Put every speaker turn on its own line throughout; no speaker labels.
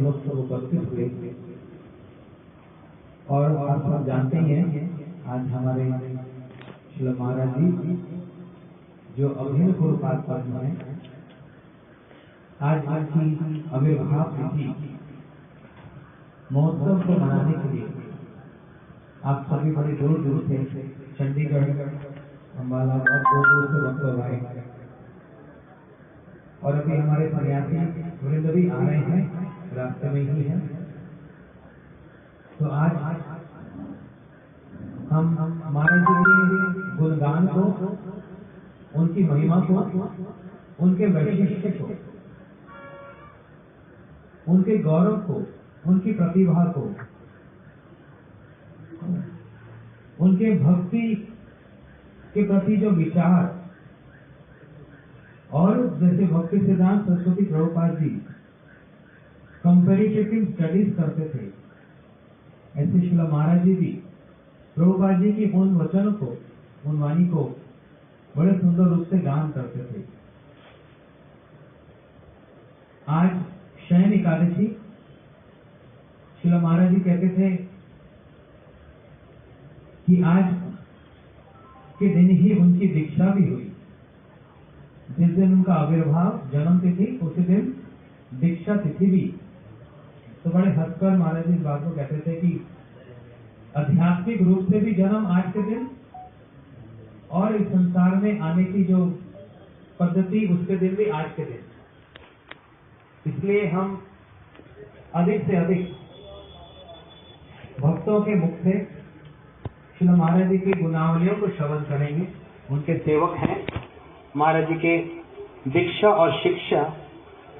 हम लोग सब उपस्थित हुए। और आप सब जानते हैं आज हमारे श्रील महाराज जी जो अभिन्न गुरुपाद पद में है, आज उनकी आविर्भाव तिथि महोत्सव को मनाने के लिए आप सभी बड़े दूर दूर से चंडीगढ़, अम्बाला और दूर से भक्त लोग आए और अभी हमारे सन्यासी वृंद भी आ रहे हैं, रास्ते में ही है। तो आज हम महाराज जी के गुणगान को, उनकी महिमा को, उनके वैशिष्ट्य को, उनके गौरव को, उनकी प्रतिभा को, उनके भक्ति के प्रति जो विचार, और जैसे भक्ति सिद्धांत सरस्वती प्रभुपाद जी कंपैरेटिव स्टडीज करते थे, ऐसे श्रील महाराज जी भी प्रभुपाद जी की उन वचनों को, उन वाणी को बड़े सुंदर रूप से गान करते थे। आज शयन एकादशी, श्रील महाराज जी कहते थे कि आज के दिन ही उनकी दीक्षा भी हुई। जिस दिन उनका आविर्भाव जन्म तिथि, उसी दिन दीक्षा तिथि भी। तो बड़े हंसकर महाराज जी इस बात को कहते थे कि आध्यात्मिक रूप से भी जन्म आज के दिन, और इस संसार में आने की जो पद्धति उसके दिन भी आज के दिन। इसलिए हम अधिक से अधिक भक्तों के मुख से श्रील महाराज जी की गुणावलियों को श्रवण करेंगे। उनके सेवक हैं महाराज जी के दीक्षा और शिक्षा,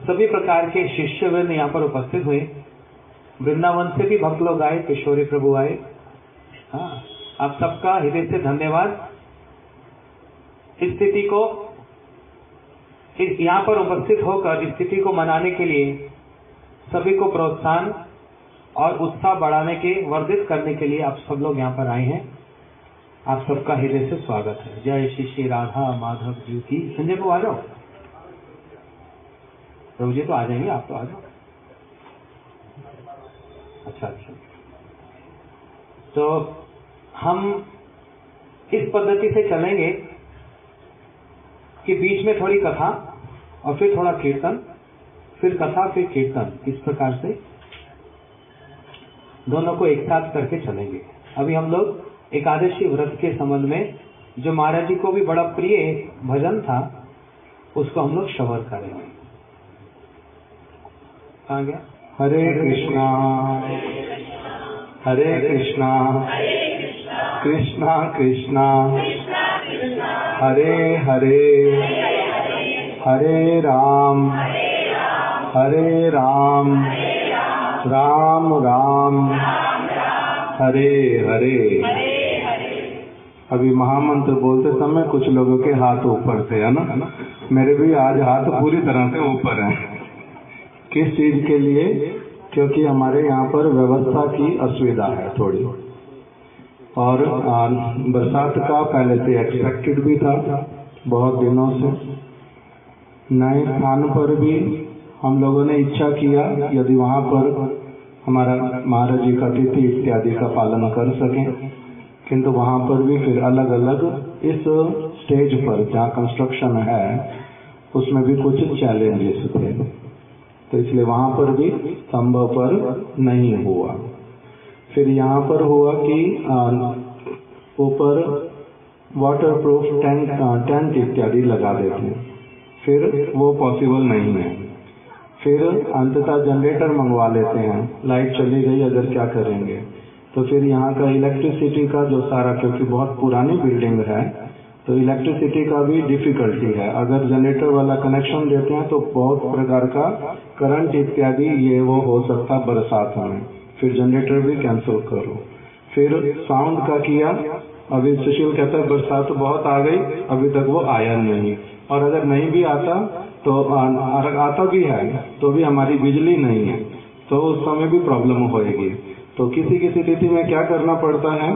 सभी प्रकार के शिष्यवृंद यहाँ पर उपस्थित हुए। वृंदावन से भी भक्त लोग आए, किशोरी प्रभु आए। हाँ, आप सबका हृदय से धन्यवाद। इस तिथि को, यहाँ पर उपस्थित होकर इस तिथि को मनाने के लिए सभी को प्रोत्साहन और उत्साह बढ़ाने के, वर्धित करने के लिए आप सब लोग यहाँ पर आए हैं। आप सबका हृदय से स्वागत है। जय श्री श्री राधा माधव जी की। संजय को आ जाओ, प्रभु जी तो आ जाएंगे, आप तो आ जाओ। अच्छा, तो हम इस पद्धति से चलेंगे कि बीच में थोड़ी कथा और फिर थोड़ा कीर्तन, फिर कथा, फिर कीर्तन, इस प्रकार से दोनों को एक साथ करके चलेंगे। अभी हम लोग एकादशी व्रत के संबंध में, जो महाराज जी को भी बड़ा प्रिय भजन था, उसको हम लोग श्रवण करेंगे। कहाँ गया? हरे कृष्णा हरे कृष्णा कृष्णा कृष्णा हरे हरे, हरे राम राम राम हरे हरे। अभी महामंत्र बोलते समय कुछ लोगों के हाथ ऊपर थे, है ना? मेरे भी आज हाथ पूरी तरह से ऊपर हैं। किस चीज के लिए? क्योंकि हमारे यहाँ पर व्यवस्था की असुविधा है थोड़ी, और बरसात का पहले से एक्सपेक्टेड भी था बहुत दिनों से। नए स्थान पर भी हम लोगों ने इच्छा किया यदि वहाँ पर हमारा महाराज जी का तिथि इत्यादि का पालन कर सकें, किंतु वहाँ पर भी फिर अलग अलग इस स्टेज पर जहाँ कंस्ट्रक्शन है उसमें भी कुछ चैलेंजेस थे, तो इसलिए वहाँ पर भी संभव पर नहीं हुआ। फिर यहाँ पर हुआ कि ऊपर वाटरप्रूफ टेंट इत्यादि लगा देते, फिर वो पॉसिबल नहीं है। फिर अंततः जनरेटर मंगवा लेते हैं, लाइट चली गई अगर क्या करेंगे। तो फिर यहाँ का इलेक्ट्रिसिटी का जो सारा, क्योंकि बहुत पुरानी बिल्डिंग है तो इलेक्ट्रिसिटी का भी डिफिकल्टी है। अगर जनरेटर वाला कनेक्शन देते हैं तो बहुत प्रकार का करंट इत्यादि ये वो हो सकता बरसात में, फिर जनरेटर भी कैंसिल करो। फिर साउंड का किया, अभी सुशील कहता है बरसात बहुत आ गई, अभी तक वो आया नहीं, और अगर नहीं भी आता तो आता भी है तो भी हमारी बिजली नहीं है, तो उस समय भी प्रॉब्लम होएगी। तो किसी किसी तिथि में क्या करना पड़ता है,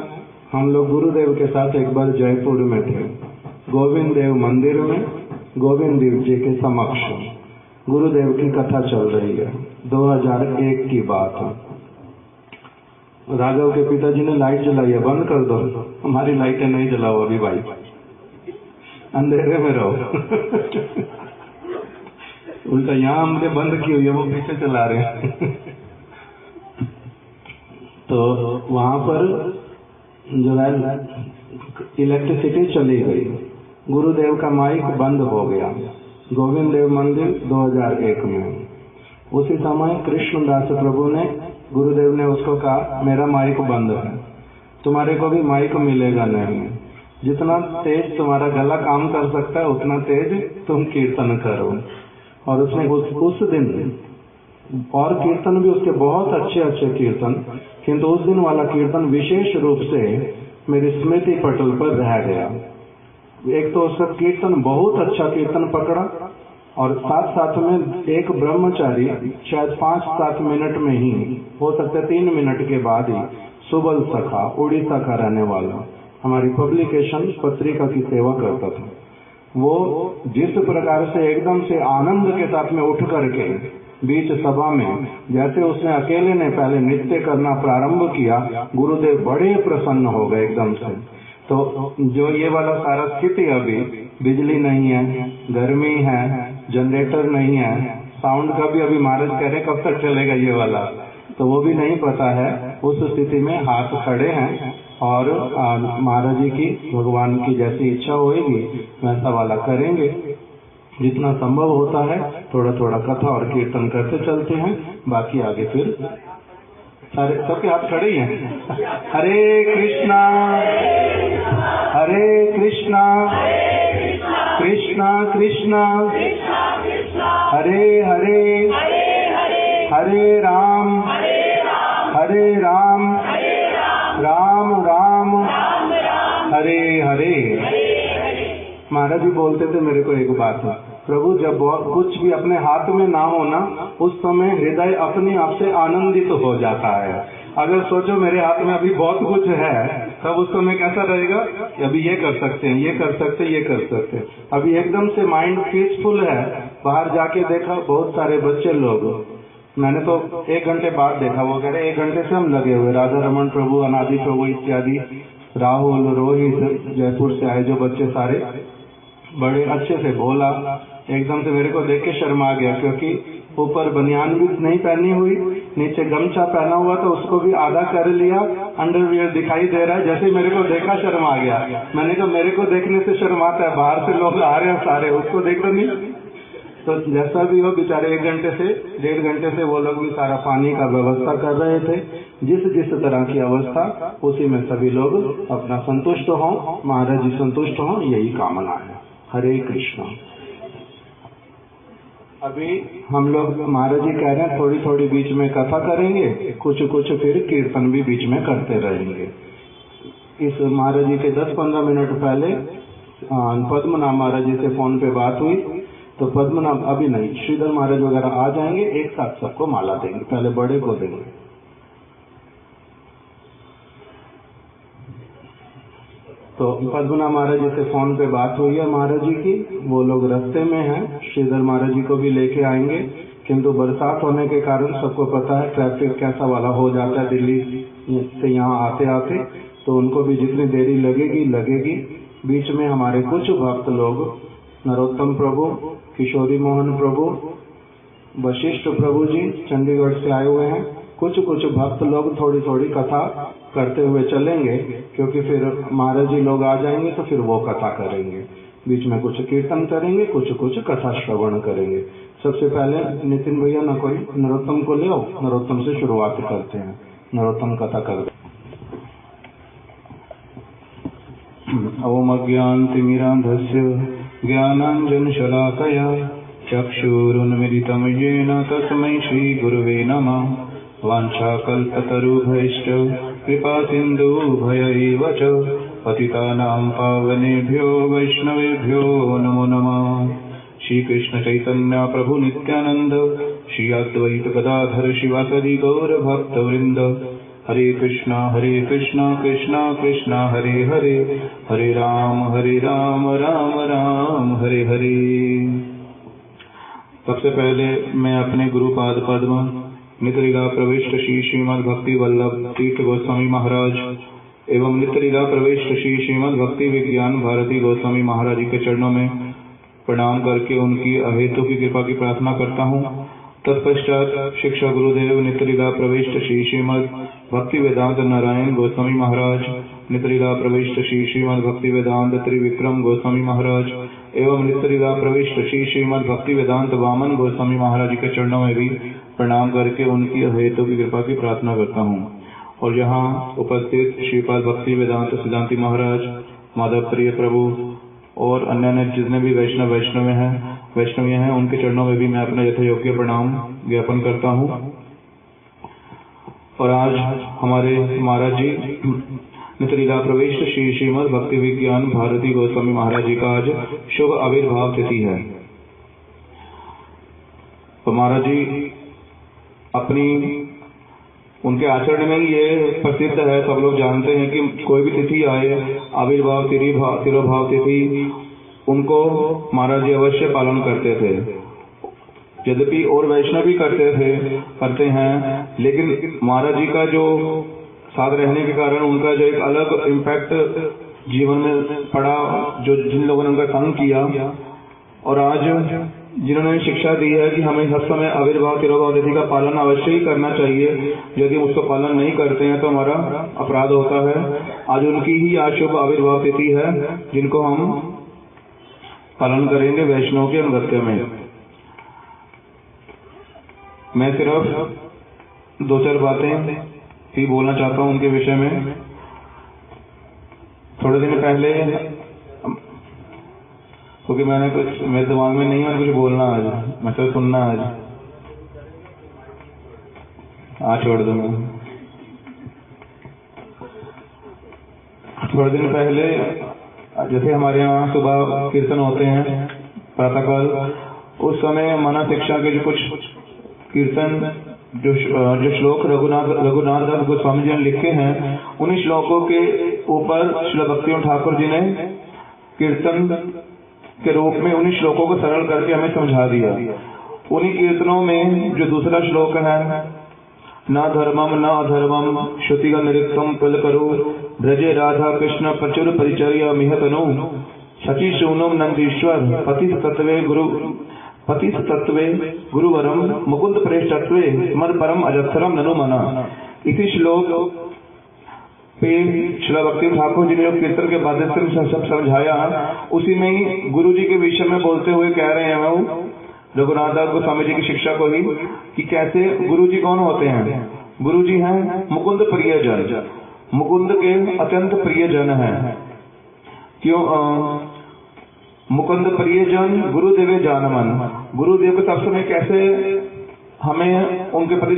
हम लोग गुरुदेव के साथ एक बार जयपुर में थे, गोविंद देव मंदिर में, गोविंद देव जी के समक्ष। गुरुदेव की कथा चल रही है, 2001 की बात है। राघव के पिताजी ने लाइट जलाई है, बंद कर दो। हमारी लाइटें नहीं जलाओ अभी भाई, अंधेरे में रहो। उल्टा यहाँ हमने बंद की हुई है, वो पीछे चला रहे हैं। तो वहां पर जो है इलेक्ट्रिसिटी चली गई, गुरुदेव का माइक बंद हो गया, गोविंद देव मंदिर 2001 में। उसी समय कृष्णदास प्रभु ने, गुरुदेव ने उसको कहा मेरा माइक बंद है, तुम्हारे को भी माइक मिलेगा नहीं, जितना तेज तुम्हारा गला काम कर सकता है उतना तेज तुम कीर्तन करो। और उसने उस दिन, और कीर्तन भी उसके बहुत अच्छे अच्छे कीर्तन, किंतु उस दिन वाला कीर्तन विशेष रूप से मेरी स्मृति पटल पर रह गया। एक तो उसका कीर्तन बहुत अच्छा कीर्तन पकड़ा, और साथ साथ में एक ब्रह्मचारी शायद 5-7 मिनट में ही, हो सकता है 3 मिनट के बाद ही, सुबल सखा, उड़ीसा का रहने वाला, हमारी पब्लिकेशन पत्रिका की सेवा करता था। वो जिस प्रकार से एकदम से आनंद के साथ में उठ करके बीच सभा में, जैसे उसने अकेले ने पहले नृत्य करना प्रारंभ किया, गुरुदेव बड़े प्रसन्न हो गए एकदम से। तो जो ये वाला सारा स्थिति, अभी बिजली नहीं है, गर्मी है, जनरेटर नहीं है, साउंड का भी अभी महाराज कह रहे कब तक चलेगा ये वाला, तो वो भी नहीं पता है। उस स्थिति में हाथ खड़े हैं और महाराज जी की, भगवान की जैसी इच्छा होगी वैसा वाला करेंगे। जितना संभव होता है थोड़ा थोड़ा कथा और कीर्तन करते चलते हैं, बाकी आगे फिर सारे सबके हाथ खड़े ही हैं। हरे कृष्णा हरे कृष्णा कृष्णा कृष्णा हरे हरे हरे राम राम राम हरे हरे। महाराज जी बोलते थे मेरे को एक बात, प्रभु जब कुछ भी अपने हाथ में ना हो ना, उस समय हृदय अपने आप से आनंदित हो जाता है। अगर सोचो मेरे हाथ में अभी बहुत कुछ है, तब उस समय कैसा रहेगा कि अभी ये कर सकते हैं, ये कर सकते हैं, ये कर सकते हैं। अभी एकदम से माइंड पीसफुल है। बाहर जाके देखा बहुत सारे बच्चे लोग, मैंने तो 1 घंटे बाद देखा, वो कह रहे 1 घंटे से हम लगे हुए, राधा रमन प्रभु, अनादि प्रभु इत्यादि, राहुल, रोहित, जयपुर से आए जो बच्चे सारे, बड़े अच्छे से बोला। एकदम से मेरे को देख के शर्मा गया, क्योंकि ऊपर बनियान भी नहीं पहनी हुई, नीचे गमछा पहना हुआ, तो उसको भी आधा कर लिया, अंडरवियर दिखाई दे रहा है। जैसे मेरे को देखा शर्मा गया। मैंने कहा मेरे को देखने से शर्माता है, बाहर से लोग आ रहे हैं सारे, उसको देख नहीं। तो जैसा भी हो, बेचारे 1 घंटे से 1.5 घंटे से वो लोग भी सारा पानी का व्यवस्था कर रहे थे। जिस जिस तरह की अवस्था, उसी में सभी लोग अपना संतुष्ट हों, महाराज जी संतुष्ट हों, यही कामना है। हरे कृष्णा। अभी हम लोग, महाराज जी कह रहे हैं थोड़ी थोड़ी बीच में कथा करेंगे, कुछ कुछ फिर कीर्तन भी बीच में करते रहेंगे। इस महाराज जी के 10-15 मिनट पहले पद्मनाभ महाराज जी से फोन पे बात हुई, तो पद्मनाभ अभी नहीं, श्रीधर महाराज वगैरह आ जाएंगे, एक साथ सबको माला देंगे, पहले बड़े को देंगे। तो पद्मनाभ महाराज जी से फोन पे बात हुई है महाराज जी की, वो लोग रास्ते में हैं, श्रीधर महाराज जी को भी लेके आएंगे, किंतु बरसात होने के कारण सबको पता है ट्रैफिक कैसा वाला हो जाता है दिल्ली से यहाँ आते आते, तो उनको भी जितनी देरी लगेगी। बीच में हमारे कुछ भक्त लोग, नरोत्तम प्रभु, किशोरी मोहन प्रभु, वशिष्ठ प्रभु जी चंडीगढ़ से आए हुए हैं, कुछ भक्त लोग थोड़ी थोड़ी कथा करते हुए चलेंगे, क्योंकि फिर महाराज जी लोग आ जाएंगे तो फिर वो कथा करेंगे। बीच में कुछ कीर्तन करेंगे, कुछ कथा श्रवण करेंगे। सबसे पहले नितिन भैया न कोई नरोत्तम को ले आओ, नरोत्तम से शुरुआत करते हैं, नरोत्तम कथा करते। ओम अज्ञानतिमिरान्धस्य ज्ञानाञ्जनशलाकया चक्षुरुन्मिलितं येन तस्मै श्रीगुरुवे नमः। वाञ्छाकल्पतरुभ्यश्च कृपासिन्धुभ्य च पतितानां पावनेभ्यो वैष्णवेभ्यो नमो नमः। श्री कृष्ण चैतन्य प्रभु नित्यानंद, श्री अद्वैत गदाधर शिवासदि गौर भक्तवृंद। हरे कृष्णा कृष्णा कृष्णा हरे हरे, हरे राम राम राम हरे हरे। सबसे पहले मैं अपने गुरुपाद पद्म नित्यलीला प्रविष्ट श्री श्रीमद् भक्ति वल्लभ तीर्थ गोस्वामी महाराज एवं नित्यलीला प्रविष्ट श्री श्रीमद् भक्ति विज्ञान भारती गोस्वामी महाराज जी के चरणों में प्रणाम करके उनकी अहेतु की कृपा की प्रार्थना करता हूँ। तत्पश्चात शिक्षा गुरुदेव नित्यलीला प्रविष्ट श्री श्रीमद् भक्ति वेदांत नारायण गोस्वामी महाराज, नित्यलीला प्रविष्ट श्री श्रीमद् भक्ति वेदांत त्रिविक्रम गोस्वामी महाराज एवं नित्यलीला प्रविष्ट श्री श्रीमद् भक्ति वेदांत वामन गोस्वामी महाराज जी के चरणों में भी प्रणाम करके उनकी अहेतु की कृपा की प्रार्थना करता हूँ। और यहाँ उपस्थित श्रीपाद भक्ति वेदांत सिद्धांति महाराज, माधव प्रिय प्रभु और अन्य जितने भी वैष्णवियाँ हैं उनके चरणों में भी मैं अपना यथायोग्य प्रणाम ज्ञापन करता हूँ। और आज हमारे महाराज जी नित्यलीला प्रविष्ट श्री श्रीमद् भक्ति विज्ञान भारती गोस्वामी महाराज जी का आज शुभ आविर्भाव तिथि है। तो महाराज जी अपनी उनके आचरण में ये प्रसिद्ध है, सब लोग जानते हैं कि कोई भी तिथि आए, आविर्भाव तिरोभाव तिथि, उनको महाराज जी अवश्य पालन करते थे। यद्यपि और वैष्णव भी करते हैं, लेकिन महाराज जी का जो साथ रहने के कारण उनका जो एक अलग इम्पैक्ट जीवन में पड़ा, जो जिन लोगों ने उनका संग किया और आज जिन्होंने शिक्षा दी है कि हमें हर समय आविर्भाव तिरोभाव तिथि का पालन अवश्य ही करना चाहिए, यदि उसका पालन नहीं करते हैं तो हमारा अपराध होता है। आज उनकी ही आज शुभ आविर्भाव तिथि है, जिनको हम पालन करेंगे वैष्णव के नृत्य में। मैं सिर्फ 2-4 बातें ही बोलना चाहता हूं उनके विषय में। थोड़े दिन पहले, क्योंकि मैंने कुछ मेरे दिमाग में नहीं है कुछ बोलना आज, मैं तो सुनना आज छोड़ दूंगा। थोड़े दिन पहले जैसे हमारे यहाँ सुबह कीर्तन होते हैं प्रातःकाल, उस समय मानव शिक्षा के जो कुछ कीर्तन जो श्लोक रघुनाथ दास गोस्वामी जी ने लिखे हैं, उन्हीं श्लोकों के ऊपर श्री भक्ति ठाकुर जी ने कीर्तन के रूप में उन्हीं श्लोकों को सरल करके हमें समझा दिया। उन्हीं कीर्तनों में जो दूसरा श्लोक है, न धर्मम न अधर्मम श्रुतिगा निरुक्तम कल करो ब्रजे राधा कृष्ण प्रचुर परिचर्या मिहतनु शचि शूनम नंदीश्वर पतित तत्वे गुरुवरम मुकुंद प्रेष्ठत्वे मन परम अजक्षरम ननु मना। इसी श्लोक पे श्री भक्ति ठाकुर जी ने कीर्तन के माध्यम से सब समझाया, उसी में ही गुरु जी के विषय में बोलते हुए कह रहे हैं वो रघुनाथ दास गोस्वामी जी की शिक्षा को ही, कि कैसे गुरु जी कौन होते हैं। गुरु जी हैं मुकुंद प्रिय जन, मुकुंद के अत्यंत प्रिय जन है। क्यों मुकुंद प्रिय जन गुरुदेव जानमन, गुरुदेव को सब समय कैसे हमें उनके प्रति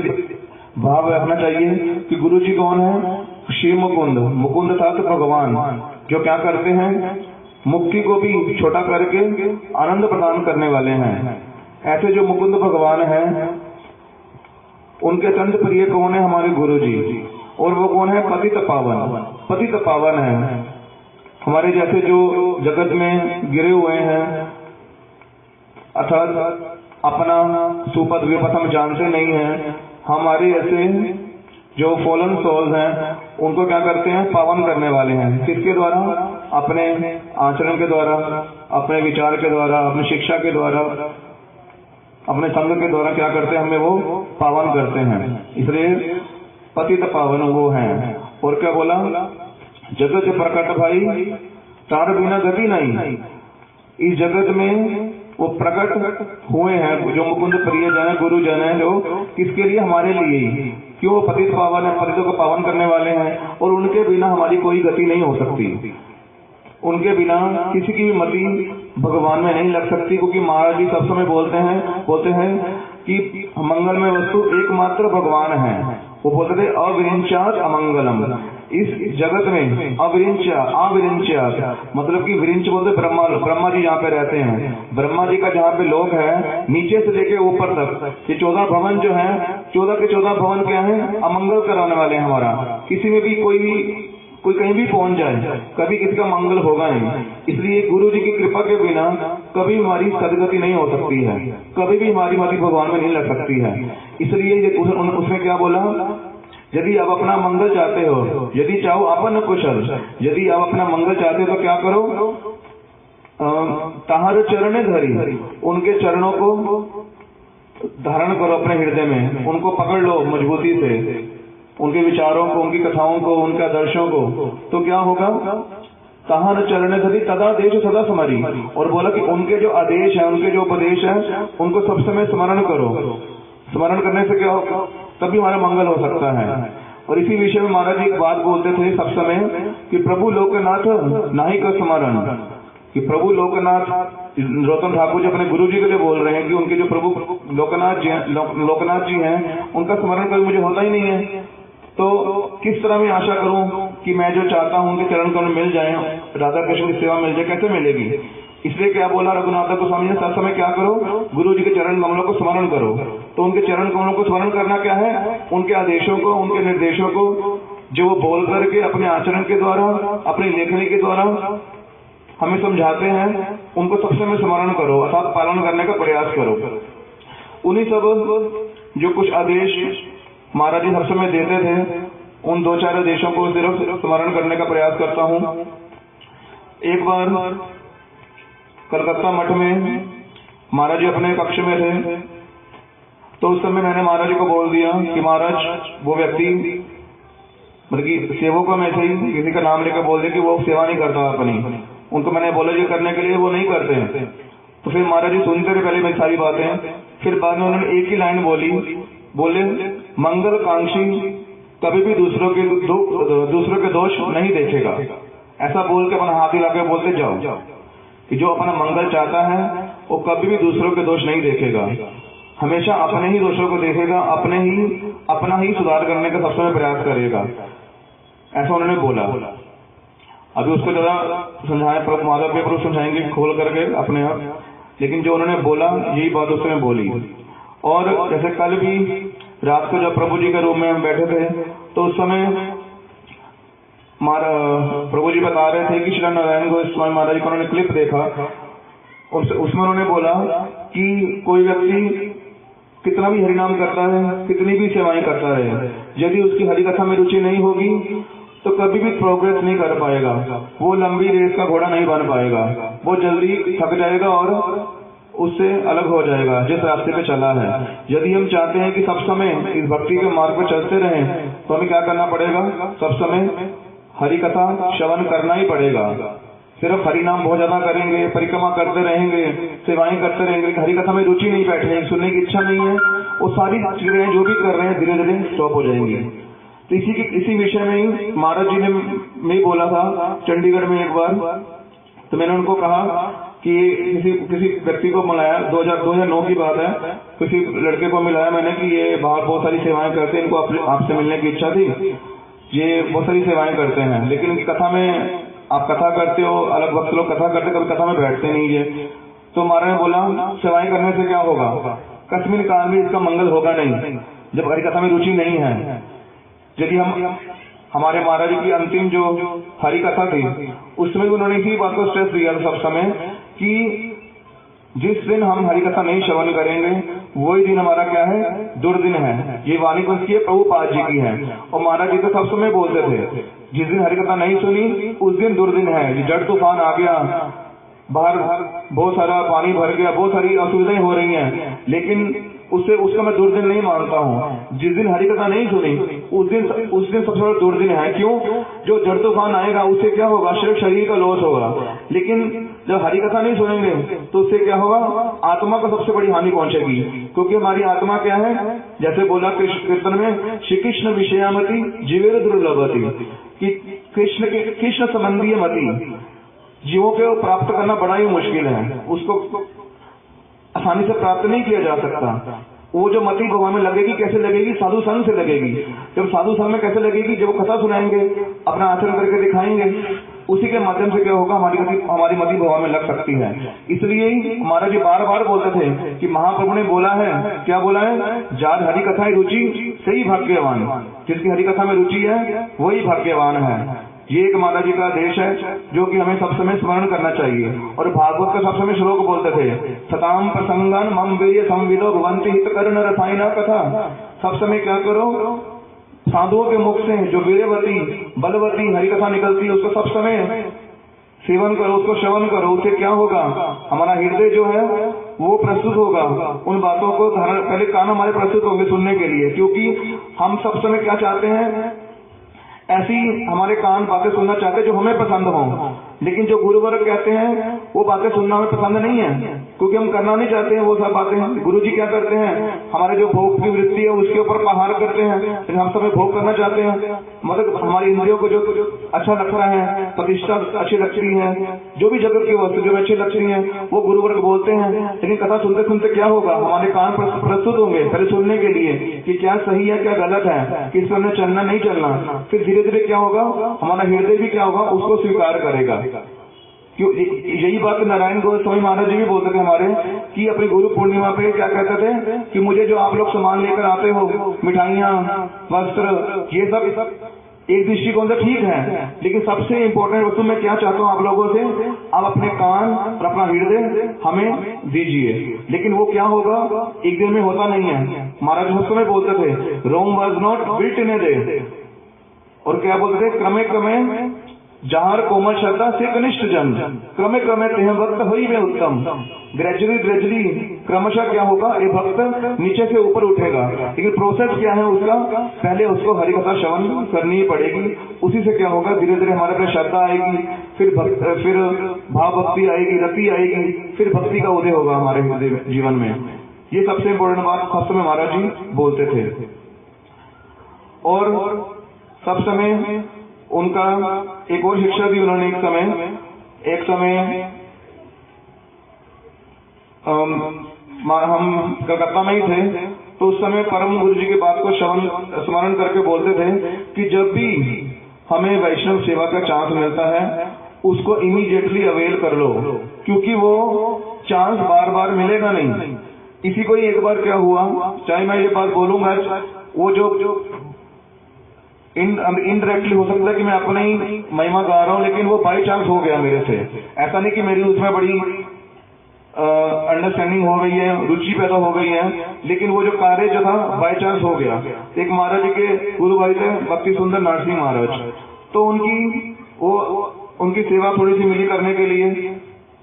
भाव रखना चाहिए कि गुरु जी कौन है। श्री मुकुंद, मुकुंद था तो भगवान, जो क्या करते हैं, मुक्ति को भी छोटा करके आनंद प्रदान करने वाले हैं। ऐसे जो मुकुंद भगवान हैं, उनके अत्यंत प्रिय कौन है, हमारे गुरु जी। और वो कौन है, पतित पावन, पतित पावन है। हमारे जैसे जो जगत में गिरे हुए हैं, अर्थात अपना सुपद विपद हम जानते नहीं है, हमारे ऐसे जो फॉलन सोल्स हैं, उनको क्या करते हैं, पावन करने वाले हैं। किसके द्वारा, अपने आचरण के द्वारा, अपने विचार के द्वारा, अपनी शिक्षा के द्वारा, अपने संग के द्वारा क्या करते हैं, हमें वो पावन करते हैं। इसलिए पतित पावन वो हैं। और क्या बोला, जगत प्रकट भाई तार बिना गति नहीं। इस जगत में वो प्रकट हुए हैं, जो मुकुंद प्रिय जन है, गुरु जन है, जो किसके लिए, हमारे लिए ही। क्यों, पतित पावन है, पतितों को पावन करने वाले हैं, और उनके बिना हमारी कोई गति नहीं हो सकती। उनके बिना किसी की भी मति भगवान में नहीं लग सकती, क्योंकि महाराज जी सब समय बोलते हैं कि मंगलमय वस्तु एकमात्र भगवान है। वो बोलते थे अविरिंचात अमंगलम। इस जगत में अविरिंचात मतलब कि विरिंच बोलते ब्रह्मा जी जहाँ पे रहते हैं, ब्रह्मा जी का जहाँ पे लोक है, नीचे से लेके ऊपर तक ये 14 भवन जो है, 14 के 14 भवन क्या है, अमंगल कराने वाले हैं। हमारा किसी में भी कोई कहीं भी पहुंच जाए, कभी किसी का मंगल होगा नहीं। इसलिए गुरु जी की कृपा के बिना कभी हमारी सदगति नहीं हो सकती है, कभी भी हमारी मति भगवान में नहीं लग सकती है। इसलिए उसने क्या बोला, यदि आप अपना मंगल चाहते हो, यदि चाहो अपन कुशल, यदि आप अपना मंगल चाहते हो तो क्या करो, ताहर चरण धरी, उनके चरणों को धारण करो अपने हृदय में, उनको पकड़ लो मजबूती से, उनके विचारों को, उनकी कथाओं को, उनके आदर्शों को। तो क्या होगा, ताहर चरण धरी तदा देश सदा स्मरी, और बोला कि उनके जो आदेश है, उनके जो उपदेश है, उनको सब समय स्मरण करो। स्मरण करने से क्या होगा, तभी हमारा मंगल हो सकता है। और इसी विषय में महाराज जी एक बात बोलते थे सब समय कि प्रभु लोकनाथ नाही का स्मरण, कि प्रभु लोकनाथ, रोतम ठाकुर जी अपने गुरु जी के लिए बोल रहे हैं कि उनके जो प्रभु लोकनाथ जी हैं, उनका स्मरण कभी मुझे होता ही नहीं है। तो किस तरह मैं आशा करूं कि मैं जो चाहता हूं उनके चरण कमल मिल जाए, राधा कृष्ण की सेवा मिल जाए, कैसे मिलेगी। इसलिए क्या बोला रघुनाथ गोस्वामी ने, सब समय क्या करो, गुरु जी के चरण कमलों को स्मरण करो। तो उनके चरण कमलों को स्मरण करना क्या है, उनके आदेशों को, उनके निर्देशों को जो वो बोल करके अपने आचरण के द्वारा, अपनी लेखनी के द्वारा हमें समझाते हैं, उनको सब समय स्मरण करो, अर्थात पालन करने का प्रयास करो। उन्हीं सब जो कुछ आदेश महाराज जी सब समय देते थे, उन 2-4 आदेशों को सिर्फ स्मरण करने का प्रयास करता हूँ। एक बार कलकत्ता मठ में महाराज जी अपने कक्ष में थे, तो उस समय मैंने महाराज जी को बोल दिया कि महाराज वो व्यक्ति, मतलब कि सेवकों में से ही किसी का नाम लेकर बोल दिया कि वो सेवा नहीं करता अपनी, उनको मैंने बोला करने के लिए, वो नहीं करते हैं। तो फिर महाराज जी सुनते रहे पहले मेरी सारी बातें, फिर बाद में उन्होंने एक ही लाइन बोले मंगल कांक्षी कभी भी दूसरों के दोष नहीं देखेगा। ऐसा बोल के अपना हाथ हिला के बोलते जाओ कि जो अपना मंगल चाहता है वो कभी भी दूसरों के दोष नहीं देखेगा, हमेशा अपने ही दोषों को देखेगा, अपना ही सुधार करने का सब समय प्रयास करेगा। ऐसा उन्होंने बोला। अभी उसको ज्यादा समझाए, माधव पे प्रभु समझाएंगे खोल करके अपने आप, लेकिन जो उन्होंने बोला यही बात उसने बोली। और जैसे कल भी रात को जब प्रभु जी के रूम में हम बैठे थे, तो उस समय प्रभु जी बता रहे थे कि श्री नारायण गोस्वामी महाराज जी को उन्होंने क्लिप देखा, उसमें उन्होंने बोला कि कोई व्यक्ति कितना भी हरिनाम करता है, कितनी भी सेवाएं करता रहे, यदि उसकी हरिकथा में रुचि नहीं होगी तो कभी भी प्रोग्रेस नहीं कर पाएगा, वो लंबी रेस का घोड़ा नहीं बन पाएगा, वो जल्दी थक जाएगा और उससे अलग हो जाएगा जिस रास्ते पे चला है। यदि हम चाहते हैं कि सब समय इस भक्ति के मार्ग पर चलते रहें, तो हमें क्या करना पड़ेगा, सब समय हरि कथा श्रवण करना ही पड़ेगा। सिर्फ हरि नाम बहुत ज्यादा करेंगे, परिक्रमा करते रहेंगे, सेवाएं करते रहेंगे, हरि कथा में रुचि नहीं बैठेगी, सुनने की इच्छा नहीं है, वो सारी चीजें जो भी कर रहे हैं धीरे धीरे स्टॉप हो जाएंगी। तो इसी विषय में ही महाराज जी ने मैं बोला था चंडीगढ़ में एक बार, तो मैंने उनको कहा कि किसी व्यक्ति को मिलाया, 2009 की बात है, किसी लड़के को मिलाया मैंने कि ये बाहर बहुत सारी सेवाएं करते हैं, इनको आपसे मिलने की इच्छा थी, ये बहुत सारी सेवाएं करते हैं, लेकिन इनकी कथा में आप कथा करते हो, अलग वक्त लोग कथा करते, कभी कथा में बैठते नहीं है। तो महाराज ने बोला सेवाएं करने से क्या होगा, कस्मिन काल में इसका मंगल होगा नहीं, जब हरि कथा में रुचि नहीं है। यदि हमारे महाराज जी की अंतिम जो हरि कथा थी, उसमें उन्होंने इसी बात को स्ट्रेस दिया सब समय कि जिस दिन हम हरि कथा नहीं श्रवण करेंगे वही दिन हमारा क्या है, दुर्दिन है। ये वाणी किसकी है, प्रभुपाद जी की है। और महाराज जी तो सब समय बोलते थे जिस दिन हरि कथा नहीं सुनी उस दिन दुर्दिन है, जड़ तूफान आ गया, बाहर बहुत सारा पानी भर गया, बहुत सारी असुविधाएं हो रही हैं, लेकिन उसका मैं दुर्दिन नहीं मानता हूँ। जिस दिन हरि कथा नहीं सुनी उस दिन सबसे बड़ा दुर्दिन है। क्यों, जो जड़ तूफान आएगा उससे क्या होगा, सिर्फ शरीर का लॉस होगा, लेकिन जब हरि कथा नहीं सुनेंगे तो उससे क्या होगा, आत्मा को सबसे बड़ी हानि पहुंचेगी। क्योंकि हमारी आत्मा क्या है, जैसे बोला कीर्तन में, श्री कृष्ण विषयामति जीवेर दुर्लभति, कि कृष्ण संबंधी मति जीवों को प्राप्त करना बड़ा ही मुश्किल है, उसको आसानी से प्राप्त नहीं किया जा सकता। वो जो मति भगवान में लगेगी, कैसे लगेगी, साधु संग से लगेगी। जब साधु संग में कैसे लगेगी, जब वो कथा सुनाएंगे, अपना आचरण करके दिखाएंगे, उसी के माध्यम से क्या होगा, हमारी मति भगवान में लग सकती है। इसलिए ही महाराज जी बार बार बोलते थे कि महाप्रभु ने बोला है, क्या बोला है, जार हरि कथा रुचि से ही भाग्यवान, जिसकी हरि कथा में रुचि है वही भाग्यवान है। ये एक महाराज जी का आदेश है जो कि हमें सब समय स्मरण करना चाहिए। और भागवत का सब समय श्लोक बोलते थे, सताम प्रसंगन मम वीर्य संविदो भवन्ति हित कर्ण रसायना कथा। सब समय क्या करो, साधुओं के मुख से जो वीरवती बलवती हरि कथा निकलती है उसको सब समय सेवन करो, उसको श्रवण करो। उससे क्या होगा, हमारा हृदय जो है वो प्रस्तुत होगा उन बातों को धारण। पहले कान हमारे प्रस्तुत होंगे सुनने के लिए, क्योंकि हम सब समय क्या चाहते हैं, ऐसी हमारे कान बातें सुनना चाहते हैं जो हमें पसंद हो। लेकिन जो गुरु वर्ग कहते हैं वो बातें सुनना हमें पसंद नहीं है, क्योंकि हम करना नहीं चाहते हैं वो सब बातें। गुरु जी क्या करते हैं, हमारे जो भोग की वृत्ति है उसके ऊपर प्रहार करते हैं, लेकिन हम सब भोग करना चाहते हैं। मतलब हमारी इंद्रियों को जो अच्छा लग रहा है, प्रतिष्ठा अच्छी लगती है, जो भी जगत की वस्तु जो अच्छी लगती है वो गुरु वर्ग बोलते हैं। लेकिन कथा सुनते सुनते क्या होगा, हमारे कान प्रस्तुत होंगे पहले सुनने के लिए कि क्या सही है क्या गलत है, किस पर हमें चलना नहीं चलना। फिर धीरे धीरे क्या होगा, हमारा हृदय भी क्या होगा, उसको स्वीकार करेगा। क्यों, यही बात नारायण गोस्वामी महाराज जी भी बोलते थे हमारे, कि अपनी गुरु पूर्णिमा पे क्या कहते थे कि मुझे जो आप लोग सामान लेकर आते हो, मिठाइयाँ, वस्त्र, ये सब एक दृष्टिकोण से ठीक है, लेकिन सबसे इम्पोर्टेंट वस्तु मैं क्या चाहता हूँ आप लोगों से, आप अपने कान और अपना हृदय हमें दीजिए। लेकिन वो क्या होगा, एक दिन में होता नहीं है। महाराज उस समय बोलते थे, Rome was not built in a day. और क्या बोलते थे, क्रमे क्रमे जहार कोमल श्रद्धा से कनिष्ठ जन, क्रमे क्रमे तेह भक्त हुई में उत्तम। ग्रेजुअली ग्रेजुअली क्रमशः क्या होगा, ये भक्त नीचे से ऊपर उठेगा। लेकिन प्रोसेस क्या है उसका, पहले उसको हरि कथा श्रवण करनी पड़ेगी। उसी से क्या होगा, धीरे धीरे हमारे पे श्रद्धा आएगी, फिर भाव भक्ति आएगी, रति आएगी, फिर भक्ति का उदय होगा हमारे जीवन में। ये सबसे इम्पोर्टेंट बात सब समय महाराज जी बोलते थे। और सब समय उनका एक और शिक्षा दी उन्होंने। एक समय हम कलकत्ता में ही थे, तो उस समय परम गुरु जी की बात को स्मरण करके बोलते थे कि जब भी हमें वैष्णव सेवा का चांस मिलता है उसको इमीडिएटली अवेल कर लो, क्योंकि वो चांस बार बार मिलेगा नहीं। इसी को ही एक बार क्या हुआ, चाहे मैं ये बात बोलूंगा, वो जो इनडायरेक्टली हो सकता है कि मैं अपने ही महिमा गा रहा हूँ, लेकिन वो बाई चांस हो गया मेरे से। ऐसा नहीं कि मेरी उसमें बड़ी अंडरस्टैंडिंग हो गई है, रुचि पैदा हो गई है, लेकिन वो जो कार्य जो था बाई चांस हो गया। एक महाराज जी के गुरु भाई थे भक्ति सुंदर नरसिंह महाराज, तो उनकी सेवा थोड़ी सी मिली करने के लिए,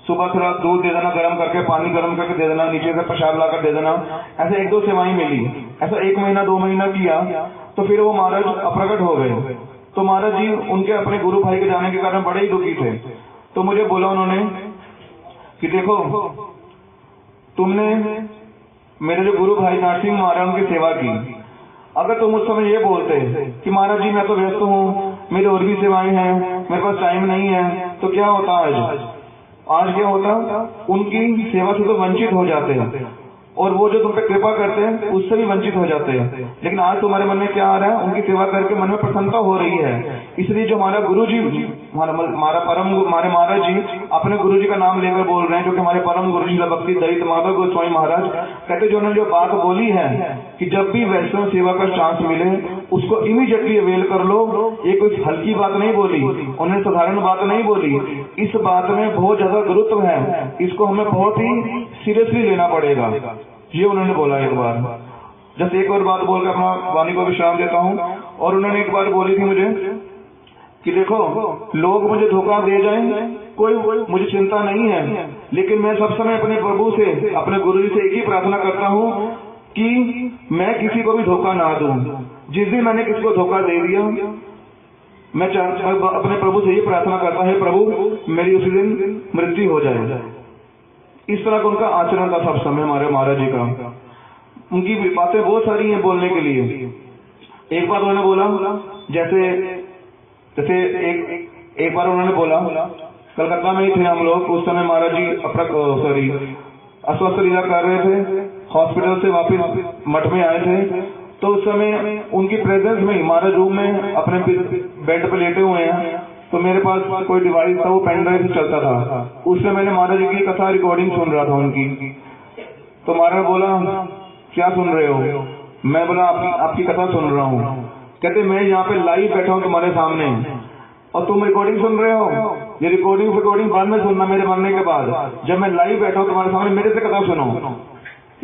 सुबह थोड़ा दूध दे देना, गर्म करके पानी गर्म करके दे देना, नीचे से प्रसाद लाकर दे देना, ऐसे एक दो सेवाएं मिली। ऐसा 1 महीना 2 महीना किया, तो फिर वो महाराज अप्रकट हो गए। तो महाराज जी उनके अपने गुरु भाई के जाने के कारण बड़े ही दुखी थे। तो मुझे बोला उन्होंने कि देखो, तुमने मेरे जो गुरु भाई नरसिंह महाराज उनकी सेवा की, अगर तुम उस समय ये बोलते कि महाराज जी मैं तो व्यस्त हूँ, मेरी और भी सेवाएं हैं, मेरे पास टाइम नहीं है, तो क्या होता आज क्या होता, उनकी सेवा से तो वंचित हो जाते हैं, और वो जो तुम पे कृपा करते हैं उससे भी वंचित हो जाते हैं। लेकिन आज तुम्हारे मन में क्या आ रहा है, उनकी सेवा करके मन में प्रसन्नता हो रही है। इसलिए जो हमारा गुरु जी, हमारे महाराज जी अपने गुरु जी का नाम लेकर बोल रहे हैं, जो कि हमारे परम गुरु जी भक्ति दलित माधव गोस्वामी महाराज कहते, जो उन्होंने जो बात बोली है कि जब भी वैष्णव सेवा का चांस मिले उसको इमीडिएटली अवेल कर लो। ये कोई हल्की बात नहीं बोली, उन्होंने साधारण बात नहीं बोली। इस बात में बहुत ज्यादा गुरुत्व है, इसको हमें बहुत ही सीरियसली लेना पड़ेगा, ये उन्होंने बोला एक बार। जैसे एक और बात बोलकर अपना वाणी को विश्राम देता हूँ। और उन्होंने एक बार बोली थी मुझे कि देखो, लोग मुझे धोखा दे जाएं, कोई मुझे चिंता नहीं है, लेकिन मैं सब समय अपने प्रभु से, अपने गुरु जी से एक ही प्रार्थना करता हूँ कि मैं किसी को भी धोखा ना दूं। जिस दिन मैंने किसी को धोखा दे दिया, मैं अपने प्रभु से ये प्रार्थना करता है, प्रभु मेरी उसी दिन मृत्यु हो जाए। इस तरह का उनका आचरण था सब समय हमारे महाराज जी का। उनकी बातें बहुत सारी हैं बोलने के लिए। एक बार उन्होंने बोला, जैसे एक बार उन्होंने बोला, कलकत्ता में ही थे हम लोग उस समय, महाराज जी अस्वस्थ लीला कर रहे थे, हॉस्पिटल से वापस मठ में आए थे। तो उस समय उनकी प्रेजेंस में ही महाराज रूम में अपने बेड पे लेटे हुए हैं, तो मेरे पास कोई डिवाइस था, वो पेन ड्राइव से चलता था। उसमें मैंने महाराज जी की कथा रिकॉर्डिंग सुन रहा था उनकी। तो महाराज बोला, क्या सुन रहे हो? मैं बोला, आपकी कथा सुन रहा हूँ। कहते, मैं यहाँ पे लाइव बैठा हूँ तुम्हारे सामने, और तुम रिकॉर्डिंग सुन रहे हो, ये रिकॉर्डिंग बाद में सुनना मेरे मरने के बाद। जब मैं लाइव बैठा हूं तुम्हारे सामने, मेरे से कथा सुनो।